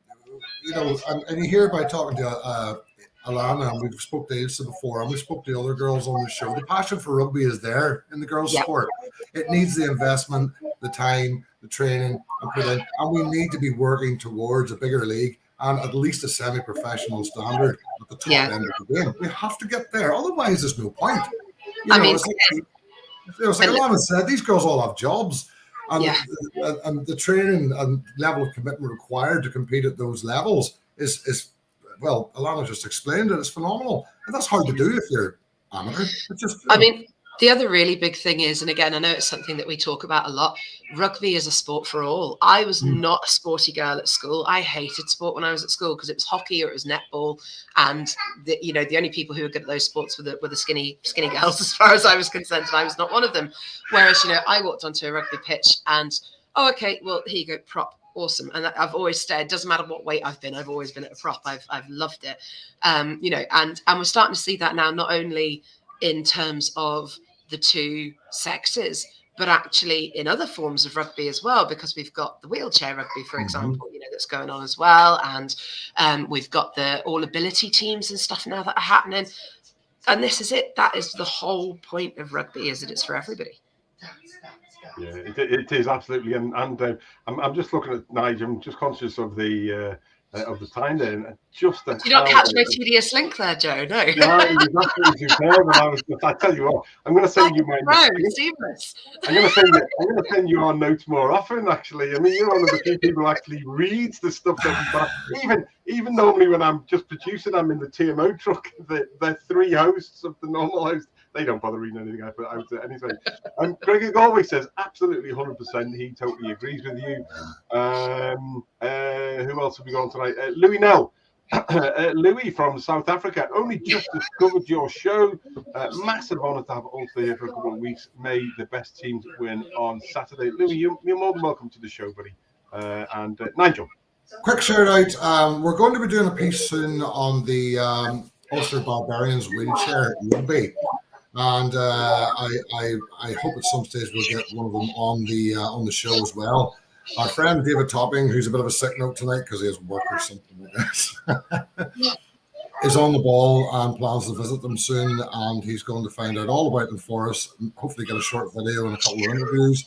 you hear by talking to Alana, and we've spoke to Ilse before, and we spoke to the other girls on the show. The passion for rugby is there in the girls' sport. It needs the investment, the time, the training, and we need to be working towards a bigger league and at least a semi-professional standard at the top end of the game. We have to get there, otherwise there's no point. It's like Alana said, these girls all have jobs, and the training and level of commitment required to compete at those levels is well, Alana just explained it. It's phenomenal, and that's hard to do if you're amateur. It's just, the other really big thing is, and again, I know it's something that we talk about a lot, rugby is a sport for all. I was not a sporty girl at school. I hated sport when I was at school because it was hockey or it was netball. And, the only people who were good at those sports were the skinny girls as far as I was concerned. And I was not one of them. Whereas, I walked onto a rugby pitch and, here you go, prop. Awesome. And I've always stayed, doesn't matter what weight I've been, I've always been at a prop. I've loved it. And we're starting to see that now, not only in terms of the two sexes, but actually in other forms of rugby as well, because we've got the wheelchair rugby, for example, that's going on as well. And we've got the all ability teams and stuff now that are happening. And this is it. That is the whole point of rugby, is that it's for everybody. Yeah, it is absolutely. And I'm just looking at Nigel. I'm just conscious of the time there. And just did you not catch my tedious link there, Joe? No. No, it was absolutely superb. I tell you what, I'm going to send you my notes. I'm going to send you our notes more often. Actually, I mean, you're one of the few people who actually reads the stuff that we even normally when I'm just producing, I'm in the TMO truck. The three hosts of the normal host. They don't bother reading anything out there anyway. Gregor Galway says absolutely 100%. He totally agrees with you. Who else have we got on tonight? Louis Nell. Louis from South Africa. Only just discovered your show. Massive honour to have Ulster here for a couple of weeks. May the best teams win on Saturday. Louis, you're more than welcome to the show, buddy. And Nigel. Quick shout out. We're going to be doing a piece soon on the Ulster Barbarians wheelchair rugby. And I hope at some stage we'll get one of them on the show as well. Our friend David Topping, who's a bit of a sick note tonight because he has work or something like that, is on the ball and plans to visit them soon. And he's going to find out all about them for us. And hopefully get a short video and a couple of interviews.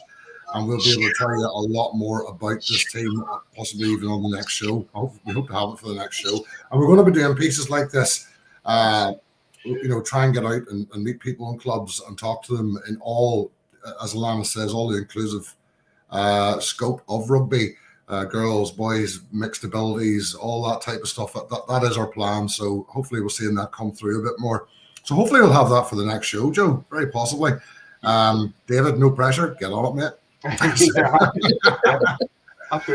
And we'll be able to tell you a lot more about this team, possibly even on the next show. We hope to have it for the next show. And we're going to be doing pieces like this. Try and get out and meet people in clubs and talk to them in all, as Alana says, all the inclusive scope of rugby, girls, boys, mixed abilities, all that type of stuff. That is our plan. So hopefully we'll see that come through a bit more. So hopefully we'll have that for the next show, Joe. Very possibly. David, no pressure. Get on it, mate. Absolutely.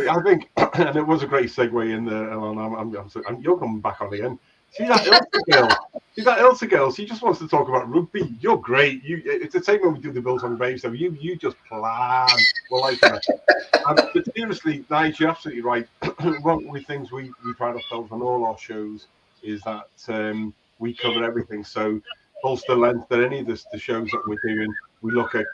I think, and it was a great segue in there. And you're coming back on again. See that Ilse girl? She just wants to talk about rugby. You're great. It's the same when we do the Bills on Braves. So you just plan. Well, like that. But seriously, Nige, you're absolutely right. One of the things we pride ourselves on all our shows is that we cover everything. So Ulster length, that any of the shows that we're doing, we look at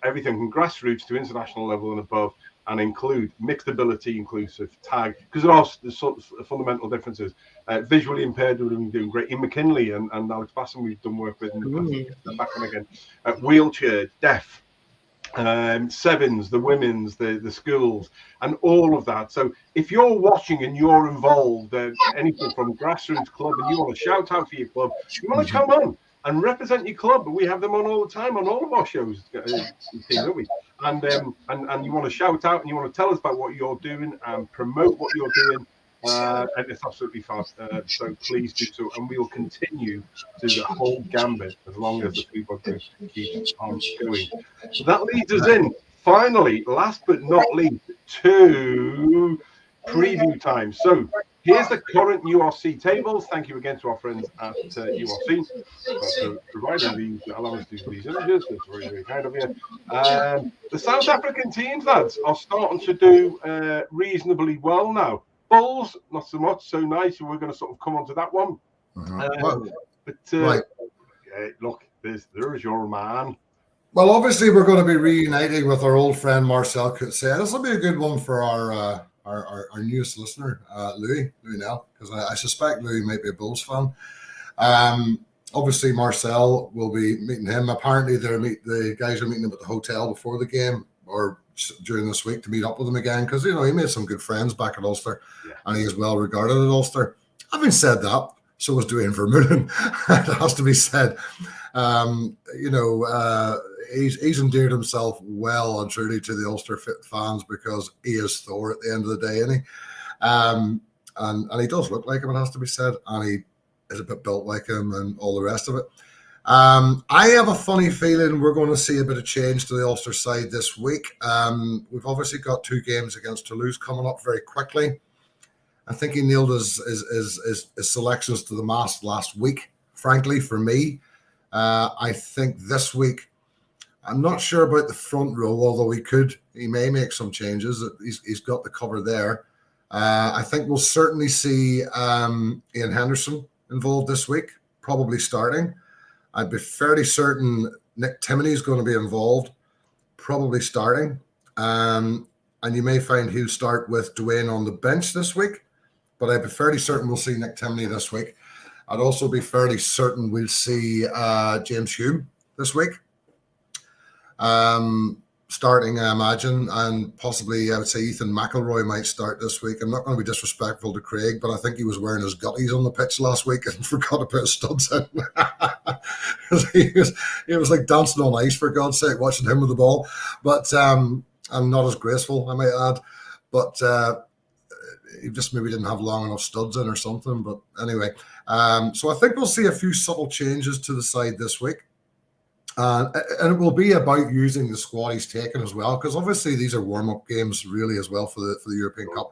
everything from grassroots to international level and above, and include mixed ability, inclusive, tag, because there are sort of fundamental differences. Visually impaired, we've been doing great. Ian McKinley and Alex Basson, we've done work with in the past. Back on again. Wheelchair, deaf, sevens, the women's, the schools, and all of that. So if you're watching and you're involved, anything from grassroots club, and you want to shout out for your club, you want to come on and represent your club. We have them on all the time on all of our shows, don't we? And you want to shout out and you want to tell us about what you're doing and promote what you're doing, and it's absolutely fast. So please do so, and we will continue to the whole gambit as long as the people keep on going. So that leads us in, finally, last but not least, to preview time. So here's the current URC tables. Thank you again to our friends at URC for providing these, allowing us to do these images. That's very, very kind of you. The South African teams, lads, are starting to do reasonably well now. Bulls, not so much. So nice. We're going to sort of come on to that one. Right. Look, there's your man. Well, obviously, we're going to be reuniting with our old friend Marcel Coetzee. This will be a good one for our newest listener, Louis Nell, because I suspect Louis might be a Bulls fan. Obviously, Marcel will be meeting him. Apparently, the guys are meeting him at the hotel before the game or during this week to meet up with him again, because he made some good friends back at Ulster, and he is well regarded at Ulster. Having said that, so was Duane Vermeulen. It has to be said. He's endeared himself well and truly to the Ulster fans because he is Thor at the end of the day, isn't he? And he does look like him, it has to be said, and he is a bit built like him and all the rest of it. I have a funny feeling we're going to see a bit of change to the Ulster side this week. We've obviously got 2 games against Toulouse coming up very quickly. I think he nailed his selections to the mast last week, frankly, for me. I think this week, I'm not sure about the front row, although he may make some changes. He's got the cover there. I think we'll certainly see Ian Henderson involved this week, probably starting. I'd be fairly certain Nick Timoney is going to be involved, probably starting. And you may find he'll start with Duane on the bench this week, but I'd be fairly certain we'll see Nick Timoney this week. I'd also be fairly certain we'll see James Hume this week. Starting, I imagine, and possibly I would say Ethan McElroy might start this week. I'm not going to be disrespectful to Craig, but I think he was wearing his gutties on the pitch last week and forgot to put his studs in. he was like dancing on ice, for God's sake, watching him with the ball. But I'm not as graceful, I might add. But he just maybe didn't have long enough studs in or something. But anyway, so I think we'll see a few subtle changes to the side this week. And it will be about using the squad he's taken as well, because obviously these are warm-up games really as well for the European Cup,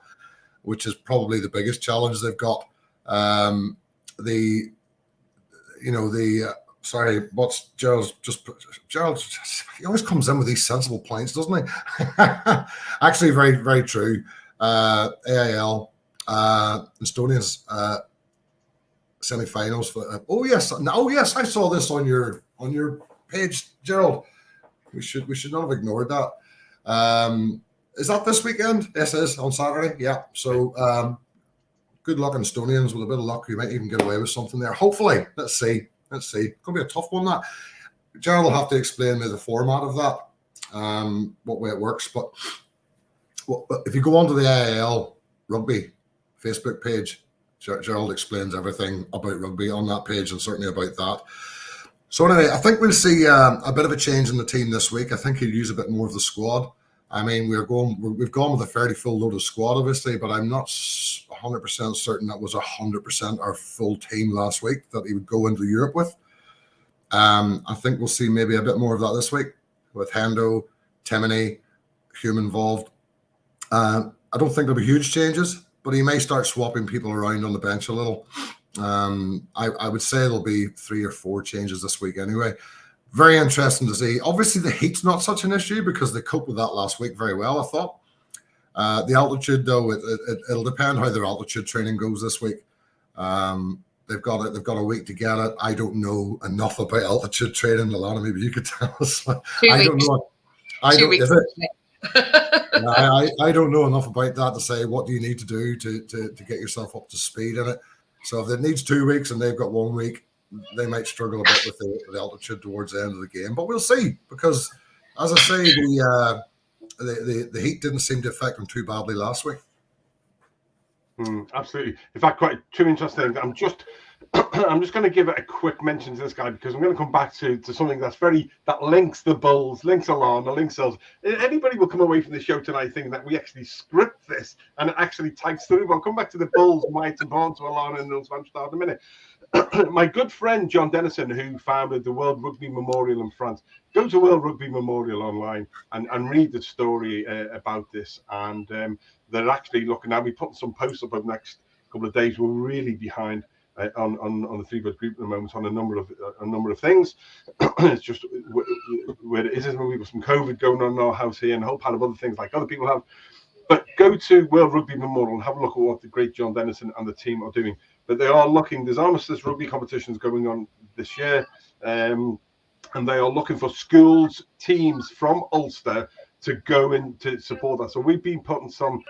which is probably the biggest challenge they've got. What's Gerald he always comes in with these sensible points, doesn't he? Actually, very, very true. AIL, Estonia's semi-finals for. Oh yes, I saw this on your page, Gerald. We should not have ignored that. Is that this weekend? Yes, it is on Saturday. Yeah. So good luck, Estonians. With a bit of luck, you might even get away with something there. Hopefully. Let's see. It's going to be a tough one, that. Gerald will have to explain me the format of that, what way it works. But if you go onto the AIL Rugby Facebook page, Gerald explains everything about rugby on that page, and certainly about that. So anyway, I think we'll see a bit of a change in the team this week. I think he'll use a bit more of the squad. I mean, we've gone with a fairly full load of squad, obviously, but I'm not 100% certain that was 100% our full team last week that he would go into Europe with. I think we'll see maybe a bit more of that this week with Hendo, Timoney, Hume involved. I don't think there'll be huge changes, but he may start swapping people around on the bench a little. I would say there'll be 3 or 4 changes this week anyway. Very interesting to see. Obviously, the heat's not such an issue because they coped with that last week very well, I thought. The altitude, though, it'll depend how their altitude training goes this week. They've got a week to get it. I don't know enough about altitude training. Alana, maybe you could tell us. I don't know. I don't know enough about that to say what do you need to do to get yourself up to speed in it. So if it needs 2 weeks and they've got 1 week, they might struggle a bit with the altitude towards the end of the game. But we'll see, because as I say, the heat didn't seem to affect them too badly last week. Absolutely. In fact, quite two interesting. I'm just going to give it a quick mention to this guy, because I'm going to come back to something that links the Bulls, links Alana, links us. Anybody will come away from the show tonight thinking that we actually script this and it actually types through. But I'll come back to the Bulls, might and Barnes to Alana and Nils van Staden in a minute. my good friend John Dennison, who founded the World Rugby Memorial in France, go to World Rugby Memorial online and read the story about this. And they're actually looking at, we're putting some posts up over the next couple of days. We're really behind on the Three Birds group at the moment on a number of things. It's just where it is. We've got some COVID going on in our house here and a whole pile of other things like other people have. But go to World Rugby Memorial and have a look at what the great John Dennison and the team are doing. But they are looking, there's armistice rugby competitions going on this year, and they are looking for schools, teams from Ulster to go in to support that. So we've been putting some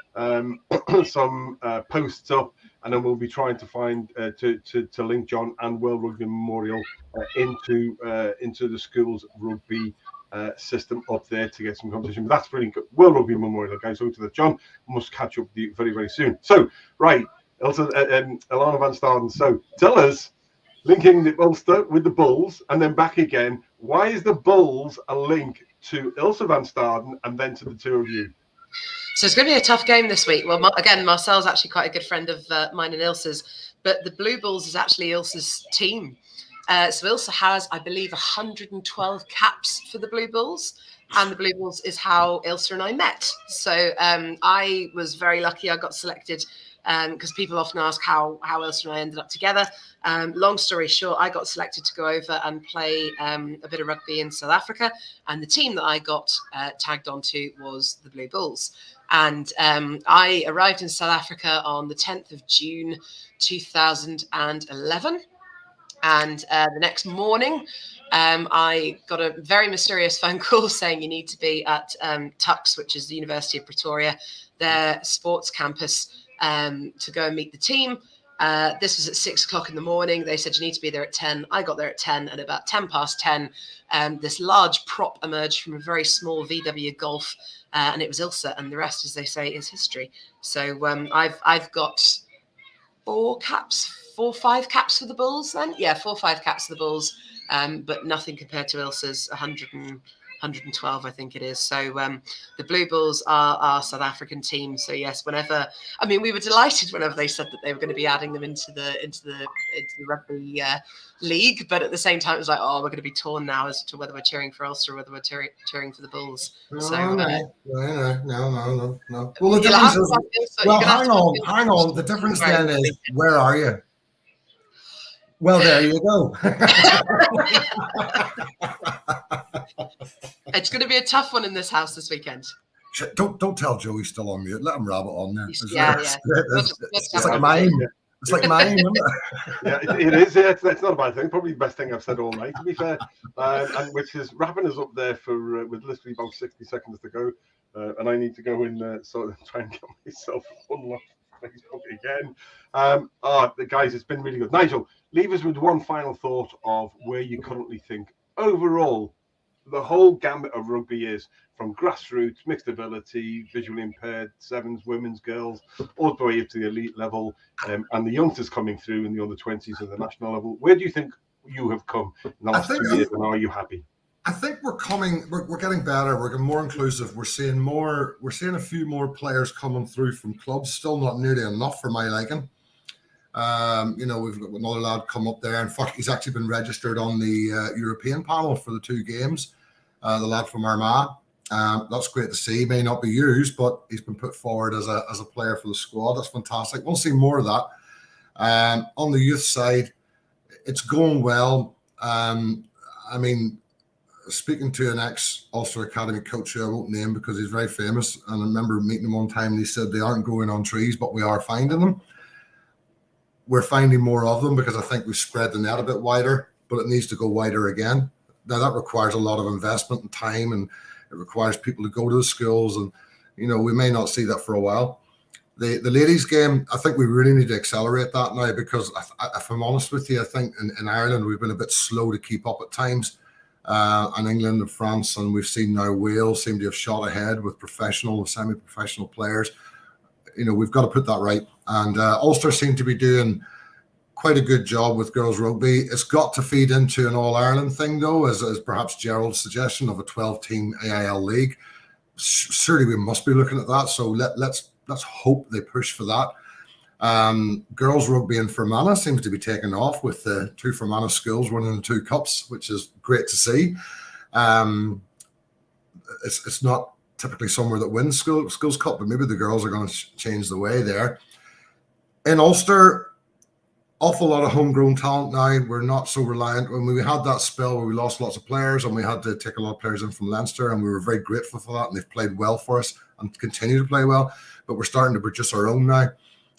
posts up, and then we'll be trying to find to link John and World Rugby Memorial into the schools rugby system up there to get some competition. But that's really good. World Rugby Memorial, guys. So to that, John must catch up with you very, very soon. So right, also Alana van Staden. So tell us, linking the Ulster with the Bulls and then back again, why is the Bulls a link to Ilse van Staden and then to the two of you? So it's going to be a tough game this week. Well, again, Marcel's actually quite a good friend of mine and Ilse's, but the Blue Bulls is actually Ilse's team. So Ilse has, I believe, 112 caps for the Blue Bulls, and the Blue Bulls is how Ilse and I met. So I was very lucky. I got selected because people often ask how Ilse and I ended up together. Long story short, I got selected to go over and play a bit of rugby in South Africa, and the team that I got tagged onto was the Blue Bulls. And I arrived in South Africa on the 10th of June, 2011. And the next morning, I got a very mysterious phone call saying you need to be at Tuks, which is the University of Pretoria, their sports campus, to go and meet the team. This was at 6 o'clock in the morning. They said you need to be there at 10. I got there at 10, and about 10 past 10, this large prop emerged from a very small VW Golf, and it was Ilse, and the rest, as they say, is history. So I've got 4 or 5 caps for the Bulls then. Yeah, 4 or 5 caps for the Bulls, but nothing compared to Ilse's 112, I think it is. So the Blue Bulls are our South African team. So yes, we were delighted whenever they said that they were going to be adding them into the rugby league. But at the same time, it was like, we're going to be torn now as to whether we're cheering for Ulster or whether we're cheering for the Bulls. No. Well, the difference is, hang on. The difference then is, where are you? Well, there you go. It's going to be a tough one in this house this weekend. Don't tell Joe he's still on mute. Let him rabbit on there. Yeah. It's like mine. It's like mine, isn't it? Yeah, it is. Yeah, it's not a bad thing. Probably the best thing I've said all night, to be fair. And which is wrapping us up there for with literally about 60 seconds to go. And I need to go in sort of try and get myself unlocked Facebook again. Guys, it's been really good. Nigel, leave us with one final thought of where you currently think overall the whole gambit of rugby is, from grassroots, mixed ability, visually impaired, sevens, women's, girls, all the way up to the elite level, and the youngsters coming through in the under 20s and the national level. Where do you think you have come in the last 2 years, and are you happy? I think we're getting better. We're getting more inclusive. We're seeing a few more players coming through from clubs. Still not nearly enough for my liking. We've got another lad come up there. In fact, he's actually been registered on the European panel for the 2 games. The lad from Armagh. That's great to see. He may not be used, but he's been put forward as a player for the squad. That's fantastic. We'll see more of that. On the youth side, it's going well. Speaking to an ex-Ulster Academy coach who I won't name because he's very famous, and I remember meeting him one time and he said they aren't growing on trees, but we are finding them. We're finding more of them because I think we've spread the net a bit wider, but it needs to go wider again. Now that requires a lot of investment and time, and it requires people to go to the schools, and we may not see that for a while. The ladies game, I think we really need to accelerate that now, because if I'm honest with you, I think in Ireland we've been a bit slow to keep up at times. And England and France, and we've seen now Wales seem to have shot ahead with professional and semi-professional players. We've got to put that right. And Ulster seem to be doing quite a good job with girls rugby. It's got to feed into an All-Ireland thing, though, as perhaps Gerald's suggestion of a 12-team AIL league. Surely we must be looking at that. So let's hope they push for that. Girls rugby in Fermanagh seems to be taking off with the 2 Fermanagh schools winning the 2 cups, which is great to see. It's not typically somewhere that wins schools cup, but maybe the girls are going to change the way there. In Ulster, awful lot of homegrown talent now. We're not so reliant. When we had that spell where we lost lots of players and we had to take a lot of players in from Leinster, and we were very grateful for that, and they've played well for us and continue to play well. But we're starting to produce our own now,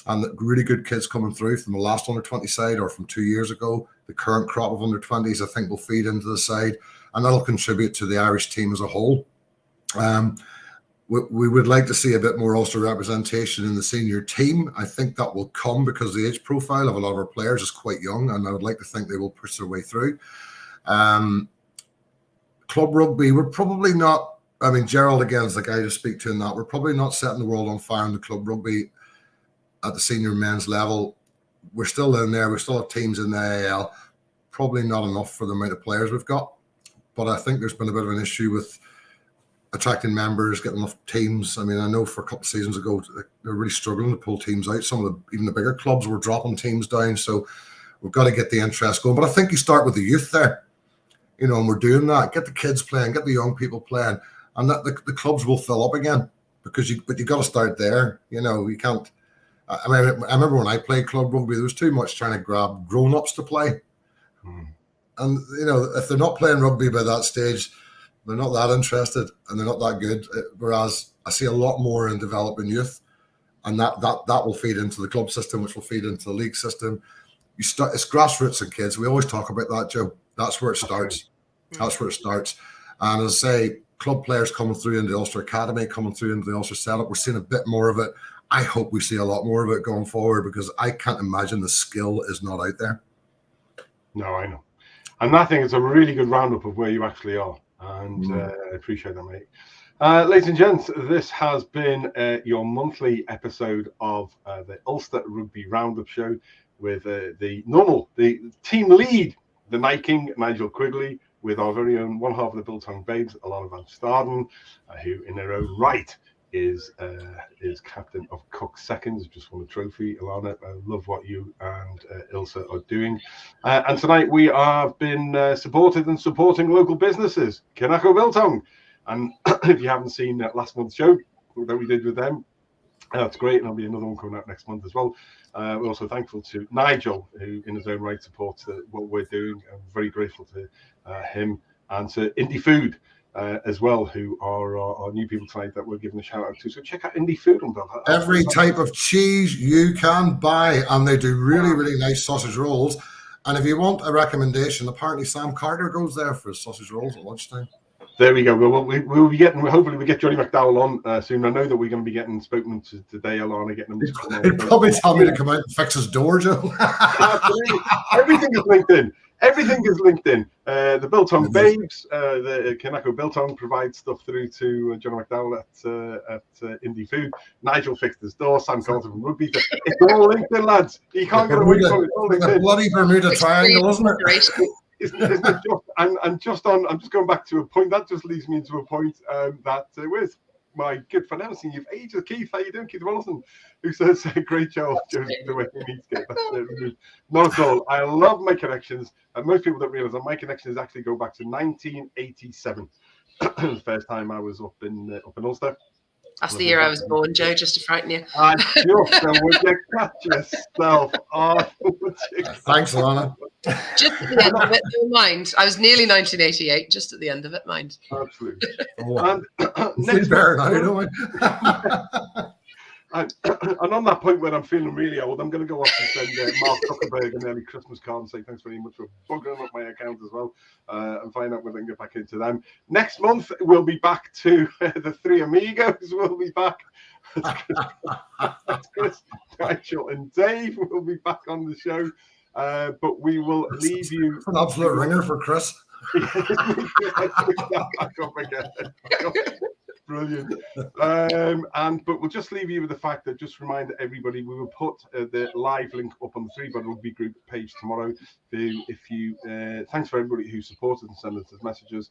and really good kids coming through from the last under-20 side or from 2 years ago. The current crop of under-20s, I think, will feed into the side, and that'll contribute to the Irish team as a whole. We would like to see a bit more Ulster representation in the senior team. I think that will come because the age profile of a lot of our players is quite young, and I would like to think they will push their way through. Club rugby, we're probably not, I mean, Gerald again is the guy to speak to in that. We're probably not setting the world on fire in the club rugby at the senior men's level. We're still in there. We still have teams in the AIL. Probably not enough for the amount of players we've got. But I think there's been a bit of an issue with attracting members, getting enough teams. I mean, I know for a couple of seasons ago, they're really struggling to pull teams out. Some of even the bigger clubs were dropping teams down. So we've got to get the interest going. But I think you start with the youth there, and we're doing that. Get the kids playing, get the young people playing, and that the clubs will fill up again but you got to start there. You can't. I mean, I remember when I played club rugby, there was too much trying to grab grown-ups to play. And, if they're not playing rugby by that stage, they're not that interested and they're not that good. Whereas I see a lot more in developing youth, and that will feed into the club system, which will feed into the league system. It's grassroots and kids. We always talk about that, Joe. That's where it starts. That's where it starts. And as I say, club players coming through into the Ulster Academy, coming through into the Ulster setup, we're seeing a bit more of it. I hope we see a lot more of it going forward, because I can't imagine the skill is not out there. No, I know. And I think it's a really good roundup of where you actually are. And I appreciate that, mate. Ladies and gents, this has been your monthly episode of the Ulster Rugby Roundup Show with the team lead, the Night King, Nigel Quigley, with our very own one half of the Biltong Babes, Alana van Staden, who in her own right is captain of Cook Seconds. Just won a trophy, Alana. I love what you and Ilse are doing. And tonight we have been supporting local businesses, Kinacko Biltong. And if you haven't seen last month's show that we did with them, that's great. And there'll be another one coming out next month as well. We're also thankful to Nigel, who in his own right supports what we're doing. I'm very grateful to him, and to Indie Food as well, who are our new people tonight that we're giving a shout out to. So check out Indie Food on that. Every type of cheese you can buy, and they do really, really nice sausage rolls. And if you want a recommendation, apparently Sam Carter goes there for his sausage rolls at lunchtime. There we go. We'll be getting. Hopefully, we get Johnny McDowell on soon. I know that we're going to be getting spoken to today, Alana. Getting him to come on. He'd probably tell me to come out and fix his door, Joe. Everything is linked in. Everything is linked in. The Biltong Babes, the Kinacko Biltong provides stuff through to Johnny McDowell at Indie Food. Nigel fixed his door. Sam Carter from Rugby. It's all linked in, lads. You can't get away from it. It's all linked in. Bloody Bermuda Triangle, isn't it? Isn't it just, I'm just going back to a point that just leads me into a point that with my good friend, I haven't seen you for ages, Keith. How you doing, Keith Willison? Who says great job, Joe, the way he needs to get. Not at all. I love my connections, and most people don't realise that my connections actually go back to 1987. The first time I was up in Ulster. That's the year I was born, Joe, just to frighten you. I just would you catch yourself off. Thanks, Alana. Just at the end of it, don't mind. I was nearly 1988, just at the end of it, mind. Absolutely. Oh, and next better now, don't I? And on that point where I'm feeling really old, I'm going to go off and send Mark Zuckerberg an early Christmas card and say thanks very much for buggering up my account as well, and find out when I can get back into them. Next month, we'll be back to the Three Amigos. We'll be back. Chris, Nigel, and Dave will be back on the show. But we will leave you. An absolute ringer for Chris. Brilliant. But we'll just leave you with the fact that, just remind everybody, we will put the live link up on the Three Bud Rugby group page tomorrow. Thanks for everybody who supported and sent us messages.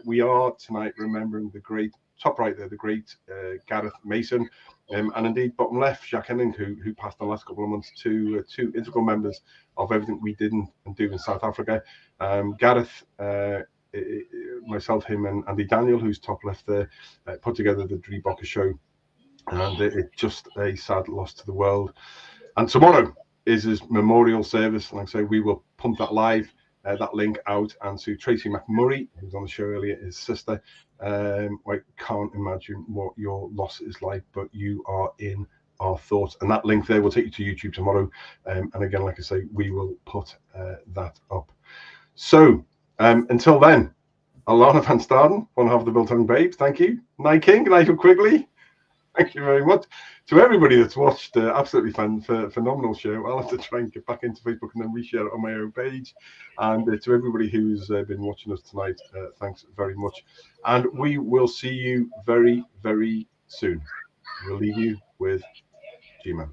We are tonight remembering the great top right there, the great Gareth Mason, And indeed, bottom left, Jacques Henning, who passed the last couple of months, two integral members of everything we did and do in South Africa. Gareth, myself, him, and Andy Daniel, who's top left there, put together the Driebokke show. And it's just a sad loss to the world. And tomorrow is his memorial service. Like I say, we will pump that live, that link out, and to Tracy McMurray, who was on the show earlier, his sister. I can't imagine what your loss is like, but you are in our thoughts. And that link there will take you to YouTube tomorrow. And again, like I say, we will put that up. So until then, Alana van Staden, one half of the Biltong Babes, thank you. Nye King, Nigel Quigley, thank you very much. To everybody that's watched, absolutely phenomenal show. I'll have to try and get back into Facebook and then reshare it on my own page. And to everybody who's been watching us tonight, thanks very much. And we will see you very, very soon. We'll leave you with G-Man.